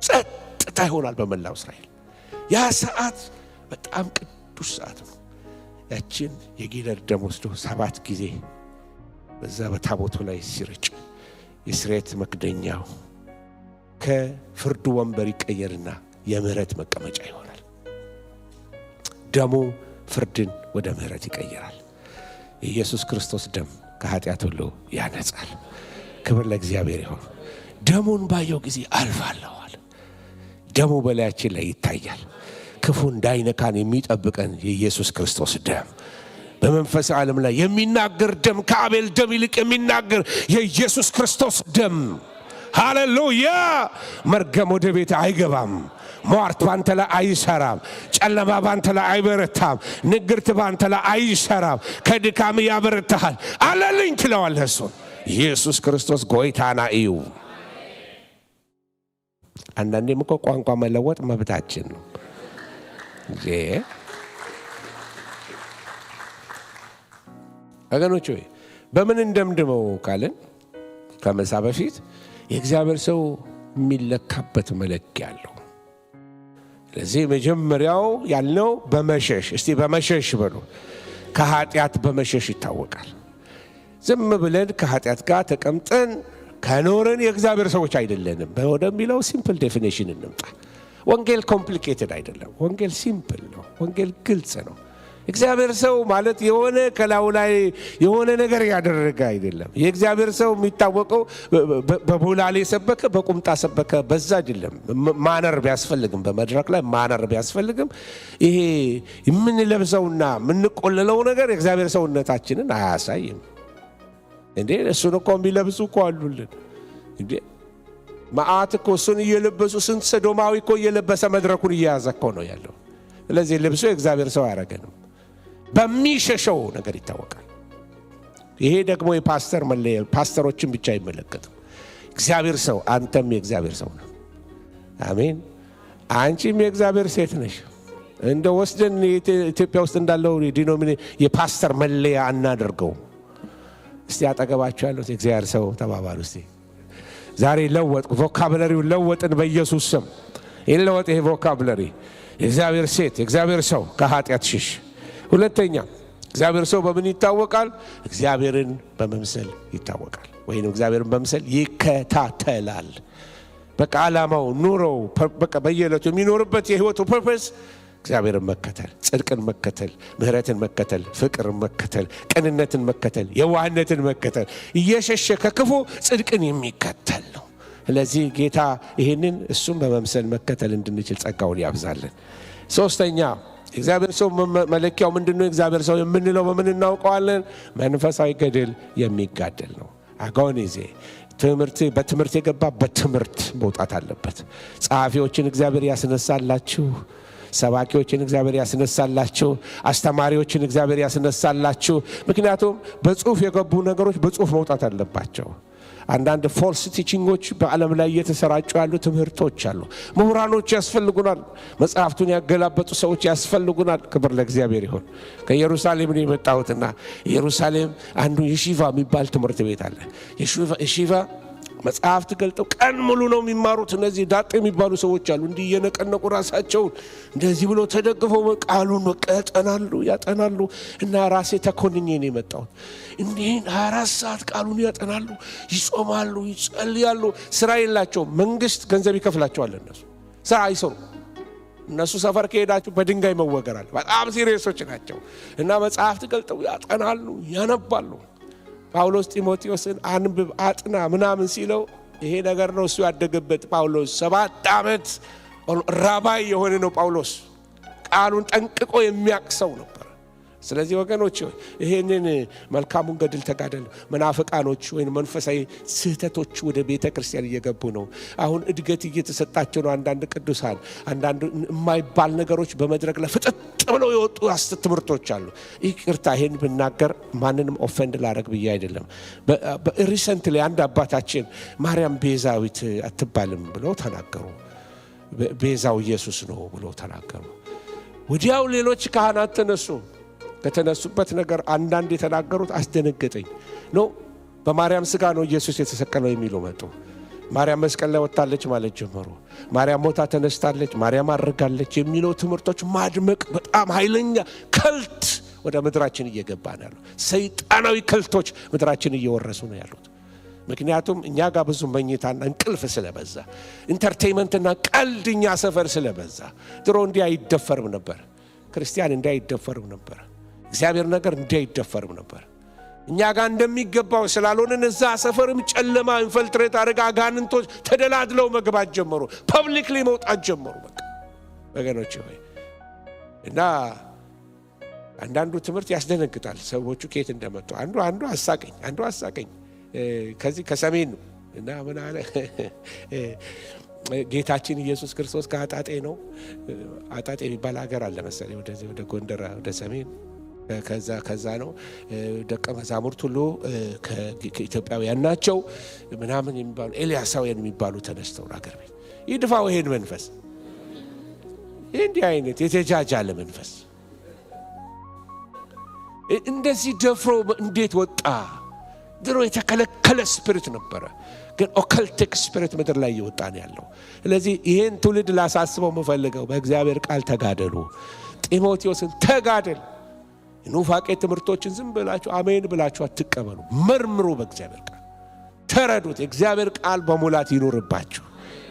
ጸጥታ ይሆናል። በመላው እስራኤል ያ ሰዓት በጣም ቅዱስ ሰዓት ነው። ያችን የጊደር ደም ወስዶ 7 ጊዜ በዛ በታቦቱ ላይ ሲረጭ የስርየት መክደኛው ከፍርዱ ወንበር ይቀየርና የምህረት መቀመጫ ይሆናል። ደሙ ፍርድን ወደ ምህረት ይቀየራል። የኢየሱስ ክርስቶስ ደም ከኃጢአት ሁሉ ያነጻል። ክብር ለእግዚአብሔር ይሁን። ደሙን ባየው ጊዜ አልፋለዋል። ደሙ በላያችን ላይ ይታያል። ክፉ እንዳይነካን የሚጠብቀን የኢየሱስ ክርስቶስ ደም፣ በመንፈስ ዓለም ላይ የሚናገር ደም፣ ከአቤል ደም ይልቅ የሚናገር የኢየሱስ ክርስቶስ ደም። ሃሌሉያ! መርገም ወደ ቤት አይገባም። ሟርት ባንተ ላይ አይሰራም። ጨለማ ባንተ ላይ አይበረታም። ንግርት ባንተ ላይ አይሰራም። ከድካም ያበረታሃል። አለልኝ ትለዋለህ። እሱን ኢየሱስ ክርስቶስ ጎይታና እዩ። አንዳንዴም እኮ ቋንቋ መለወጥ መብታችን ነው። ወገኖች ሆይ በምን እንደምድመው ካለን ከመሳ በፊት የእግዚአብሔር ሰው የሚለካበት መለኪያ አለው። ስለዚህ መጀመሪያው ያልነው በመሸሽ፣ እስቲ በመሸሽ በሉ። ከኃጢአት በመሸሽ ይታወቃል። ዝም ብለን ከኃጢአት ጋር ተቀምጠን ከኖርን የእግዚአብሔር ሰዎች አይደለንም። ወደሚለው ሲምፕል ዴፊኒሽን እንምጣ። ወንጌል ኮምፕሊኬትድ አይደለም። ወንጌል ሲምፕል ነው። ወንጌል ግልጽ ነው። እግዚአብሔር ሰው ማለት የሆነ ከላዩ ላይ የሆነ ነገር ያደረገ አይደለም። የእግዚአብሔር ሰው የሚታወቀው በቦላሌ ሰበከ፣ በቁምጣ ሰበከ በዛ አይደለም። ማነር ቢያስፈልግም በመድረክ ላይ ማነር ቢያስፈልግም ይሄ የምንለብሰውና የምንቆልለው ነገር የእግዚአብሔር ሰውነታችንን አያሳይም። እንዴ እሱን እኮ የሚለብሱ እኮ አሉልን። እንዴ መዓት እኮ እሱን እየለበሱ ስንት ሰዶማዊ እኮ እየለበሰ መድረኩን እየያዘ እኮ ነው ያለው። ስለዚህ ልብሱ የእግዚአብሔር ሰው አያረገንም፣ በሚሸሸው ነገር ይታወቃል። ይሄ ደግሞ የፓስተር መለያ ፓስተሮችን ብቻ አይመለከትም። እግዚአብሔር ሰው አንተም የእግዚአብሔር ሰው ነህ። አሜን። አንቺም የእግዚአብሔር ሴት ነሽ። እንደ ወስደን ኢትዮጵያ ውስጥ እንዳለው የፓስተር መለያ አናደርገው። እስቲ አጠገባችሁ ያለው የእግዚአብሔር ሰው ተባባሉ። እስቲ ዛሬ ለወጥ ቮካብለሪውን ለወጥን በኢየሱስ ስም ይለወጥ። ይሄ ቮካብለሪ የእግዚአብሔር ሴት የእግዚአብሔር ሰው ከኃጢአት ሽሽ። ሁለተኛ እግዚአብሔር ሰው በምን ይታወቃል? እግዚአብሔርን በመምሰል ይታወቃል፣ ወይም እግዚአብሔርን በመምሰል ይከታተላል። በቃ ዓላማው ኑሮው በቃ በየዕለቱ የሚኖርበት የህይወቱ ፐርፐስ እግዚአብሔርን መከተል፣ ጽድቅን መከተል፣ ምህረትን መከተል፣ ፍቅርን መከተል፣ ቅንነትን መከተል፣ የዋህነትን መከተል፣ እየሸሸ ከክፉ ጽድቅን የሚከተል ነው። ስለዚህ ጌታ ይህንን እሱም በመምሰል መከተል እንድንችል ጸጋውን ያብዛልን። ሶስተኛ እግዚአብሔር ሰው መለኪያው ምንድነው? እግዚአብሔር ሰው የምንለው በምን እናውቀዋለን? መንፈሳዊ ገድል የሚጋደል ነው። አጎኒዜ በትምህርት የገባ በትምህርት መውጣት አለበት። ጸሐፊዎችን እግዚአብሔር ያስነሳላችሁ፣ ሰባኪዎችን እግዚአብሔር ያስነሳላችሁ፣ አስተማሪዎችን እግዚአብሔር ያስነሳላችሁ። ምክንያቱም በጽሁፍ የገቡ ነገሮች በጽሁፍ መውጣት አለባቸው። አንዳንድ ፎልስ ቲቺንጎች በዓለም ላይ እየተሰራጩ ያሉ ትምህርቶች አሉ። ምሁራኖች ያስፈልጉናል። መጽሐፍቱን ያገላበጡ ሰዎች ያስፈልጉናል። ክብር ለእግዚአብሔር ይሁን። ከኢየሩሳሌም ነው የመጣሁትና ኢየሩሳሌም አንዱ የሺቫ የሚባል ትምህርት ቤት አለ። የሺቫ መጽሐፍት ገልጠው ቀን ሙሉ ነው የሚማሩት። እነዚህ ዳጤ የሚባሉ ሰዎች አሉ። እንዲህ እየነቀነቁ ራሳቸውን እንደዚህ ብሎ ተደግፈው ቃሉን ያጠናሉ። እና ራሴ ተኮንኜ ነው የመጣሁት። እንዲህ 24 ሰዓት ቃሉን ያጠናሉ፣ ይጾማሉ፣ ይጸልያሉ። ስራ የላቸውም። መንግስት ገንዘብ ይከፍላቸዋል። እነሱ ስራ አይሰሩ። እነሱ ሰፈር ከሄዳችሁ በድንጋይ መወገራል። በጣም ሲሪየሶች ናቸው። እና መጽሐፍት ገልጠው ያጠናሉ፣ ያነባሉ። ጳውሎስ ጢሞቴዎስን አንብብ አጥና ምናምን ሲለው ይሄ ነገር ነው እሱ ያደገበት። ጳውሎስ 7 ዓመት ራባይ የሆነ ነው። ጳውሎስ ቃሉን ጠንቅቆ የሚያቅሰው ነበር። ስለዚህ ወገኖች ይሄንን መልካሙን ገድል ተጋደሉ። መናፍቃኖች ወይም መንፈሳዊ ስህተቶች ወደ ቤተ ክርስቲያን እየገቡ ነው። አሁን እድገት እየተሰጣቸው ነው። አንዳንድ ቅዱሳን አንዳንድ የማይባል ነገሮች በመድረክ ላይ ፍጥጥ ብለው የወጡ ትምህርቶች አሉ። ይቅርታ ይሄን ብናገር ማንንም ኦፌንድ ላረግ ብዬ አይደለም። ሪሰንትሊ አንድ አባታችን ማርያም ቤዛዊት አትባልም ብለው ተናገሩ። ቤዛው ኢየሱስ ነው ብለው ተናገሩ። ወዲያው ሌሎች ካህናት ተነሱ። ከተነሱበት ነገር አንዳንድ የተናገሩት አስደነገጠኝ ነው። በማርያም ስጋ ነው ኢየሱስ የተሰቀለው የሚሉ መጡ። ማርያም መስቀል ላይ ወጣለች ማለት ጀመሩ። ማርያም ሞታ ተነስታለች፣ ማርያም አርጋለች የሚለው ትምህርቶች ማድመቅ በጣም ኃይለኛ ከልት ወደ ምድራችን እየገባ ነው ያለው። ሰይጣናዊ ከልቶች ምድራችን እየወረሱ ነው ያሉት። ምክንያቱም እኛ ጋር ብዙ መኝታና እንቅልፍ ስለበዛ፣ ኢንተርቴይንመንትና ቀልድኛ ሰፈር ስለበዛ። ድሮ እንዲህ አይደፈርም ነበር። ክርስቲያን እንዲህ አይደፈርም ነበር። እግዚአብሔር ነገር እንዲህ አይደፈርም ነበር። እኛ ጋር እንደሚገባው ስላልሆነን እዛ ሰፈርም ጨለማ ኢንፈልትሬት አድርጋ አጋንንቶች ተደላድለው መግባት ጀመሩ። ፐብሊክሊ መውጣት ጀመሩ። በቃ ወገኖች ሆይ እና አንዳንዱ ትምህርት ያስደነግጣል። ሰዎቹ ከየት እንደመጡ አንዱ አሳቀኝ። ከዚህ ከሰሜን ነው እና ምን አለ ጌታችን ኢየሱስ ክርስቶስ ከአጣጤ ነው። አጣጤ የሚባል ሀገር አለ መሰለኝ ወደ ጎንደር ወደ ሰሜን ከዛ ነው። ደቀ መዛሙርት ሁሉ ከኢትዮጵያውያን ናቸው ምናምን የሚባሉ ኤልያሳውያን የሚባሉ ተነስተው ሀገር ቤት ይድፋው ይሄን መንፈስ። እንዲህ አይነት የተጃጃለ መንፈስ እንደዚህ ደፍሮ እንዴት ወጣ? ድሮ የተከለከለ ስፒሪት ነበረ፣ ግን ኦካልቲክ ስፒሪት ምድር ላይ እየወጣ ነው ያለው። ስለዚህ ይሄን ትውልድ ላሳስበው የምፈልገው በእግዚአብሔር ቃል ተጋደሉ። ጢሞቴዎስን ተጋደል። ኑፋቄ ትምህርቶችን ዝም ብላችሁ አሜን ብላችሁ አትቀበሉ። መርምሩ፣ በእግዚአብሔር ቃል ተረዱት። የእግዚአብሔር ቃል በሙላት ይኖርባችሁ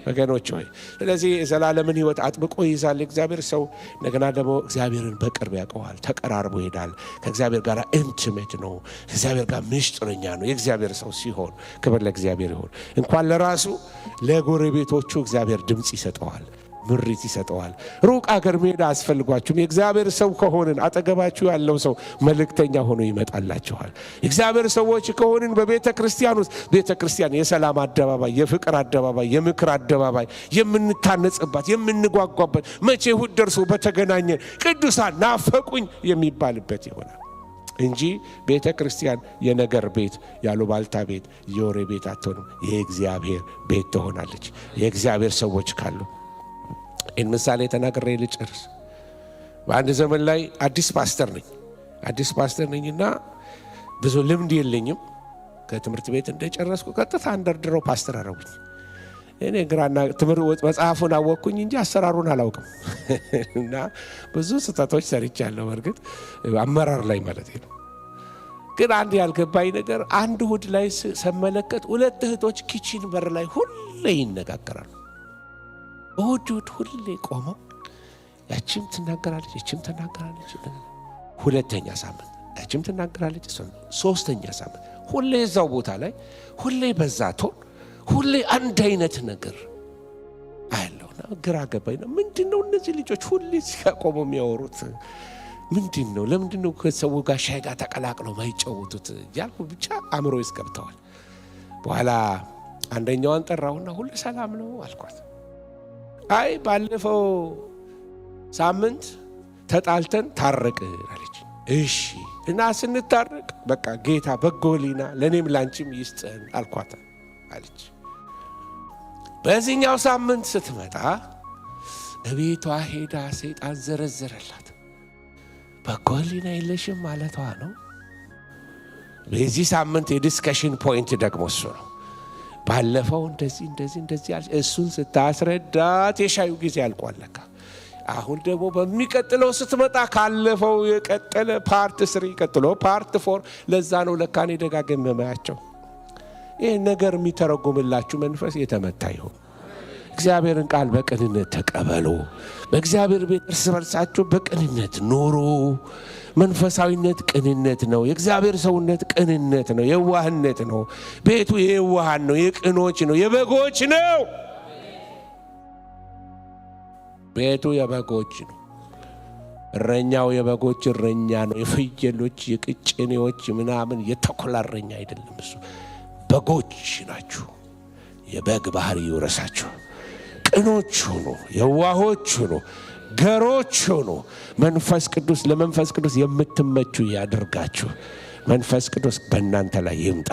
ወገኖች ሆይ። ስለዚህ የዘላለምን ሕይወት አጥብቆ ይዛል እግዚአብሔር ሰው። እንደገና ደግሞ እግዚአብሔርን በቅርብ ያውቀዋል፣ ተቀራርቦ ይሄዳል። ከእግዚአብሔር ጋር ኢንቲሜት ነው፣ ከእግዚአብሔር ጋር ምስጢረኛ ነው የእግዚአብሔር ሰው ሲሆን። ክብር ለእግዚአብሔር ይሁን። እንኳን ለራሱ ለጎረቤቶቹ እግዚአብሔር ድምጽ ይሰጠዋል። ምሪት ይሰጠዋል። ሩቅ አገር መሄድ አያስፈልጓችሁም። የእግዚአብሔር ሰው ከሆንን አጠገባችሁ ያለው ሰው መልእክተኛ ሆኖ ይመጣላችኋል። የእግዚአብሔር ሰዎች ከሆንን በቤተ ክርስቲያን ውስጥ ቤተ ክርስቲያን የሰላም አደባባይ፣ የፍቅር አደባባይ፣ የምክር አደባባይ፣ የምንታነጽባት፣ የምንጓጓበት፣ መቼ እሑድ ደርሶ በተገናኘን ቅዱሳን ናፈቁኝ የሚባልበት ይሆናል እንጂ ቤተ ክርስቲያን የነገር ቤት፣ ያሉባልታ ቤት፣ የወሬ ቤት አትሆንም። የእግዚአብሔር ቤት ትሆናለች የእግዚአብሔር ሰዎች ካሉ። ይህን ምሳሌ ተናግሬ ልጨርስ። በአንድ ዘመን ላይ አዲስ ፓስተር ነኝና ብዙ ልምድ የለኝም። ከትምህርት ቤት እንደጨረስኩ ቀጥታ እንደርድረው ፓስተር አረጉኝ። እኔ ግራና ትምህርት መጽሐፉን አወቅኩኝ እንጂ አሰራሩን አላውቅም እና ብዙ ስህተቶች ሰርቻለሁ። በእርግጥ አመራር ላይ ማለት ነው። ግን አንድ ያልገባኝ ነገር አንድ እሑድ ላይ ስመለከት ሁለት እህቶች ኪችን በር ላይ ሁሌ ይነጋገራሉ። እሑድ ሁሌ ቆመው ያቺም ትናገራለች፣ ያቺም ትናገራለች። ሁለተኛ ሳምንት ያቺም ትናገራለች፣ ሶስተኛ ሳምንት ሁሌ እዛው ቦታ ላይ ሁሌ በዛ ቶን ሁሌ አንድ አይነት ነገር አያለውና ግራ ገባኝ። ነው ምንድነው እነዚህ ልጆች ሁሌ ሲቆመው የሚያወሩት ምንድነው? ለምንድነው ከሰው ጋር ሻይ ጋር ተቀላቅለው ማይጫወቱት ያልኩ ብቻ አእምሮ ይስገብተዋል። በኋላ አንደኛዋን ጠራውና ሁሉ ሰላም ነው አልኳት። አይ ባለፈው ሳምንት ተጣልተን ታረቅን አለች። እሺ እና ስንታረቅ በቃ ጌታ በጎ ሕሊና ለኔም ላንቺም ይስጠን አልኳት አለች። በዚህኛው ሳምንት ስትመጣ እቤቷ ሄዳ ሰይጣን ዘረዘረላት። በጎ ሕሊና የለሽም ማለቷ ነው። በዚህ ሳምንት የዲስከሽን ፖይንት ደግሞ እሱ ነው። ባለፈው እንደዚህ አለች። እሱን ስታስረዳት የሻዩ ጊዜ አልቋል ለካ። አሁን ደግሞ በሚቀጥለው ስትመጣ ካለፈው የቀጠለ ፓርት 3 ቀጥሎ ፓርት 4። ለዛ ነው ለካ እኔ ደጋግሜ የማያቸው። ይህ ነገር የሚተረጉምላችሁ መንፈስ የተመታ ይሁን። እግዚአብሔርን ቃል በቅንነት ተቀበሉ። በእግዚአብሔር ቤት እርስ በርሳችሁ በቅንነት ኑሩ። መንፈሳዊነት ቅንነት ነው። የእግዚአብሔር ሰውነት ቅንነት ነው፣ የዋህነት ነው። ቤቱ የዋሃን ነው፣ የቅኖች ነው፣ የበጎች ነው። ቤቱ የበጎች ነው። እረኛው የበጎች እረኛ ነው። የፍየሎች የቅጭኔዎች ምናምን የተኩላ እረኛ አይደለም እሱ። በጎች ናችሁ። የበግ ባህሪ ይውረሳችሁ። ቅኖች ሁኑ፣ የዋሆች ሁኑ፣ ገሮች ሁኑ። መንፈስ ቅዱስ ለመንፈስ ቅዱስ የምትመቹ ያድርጋችሁ። መንፈስ ቅዱስ በእናንተ ላይ ይምጣ።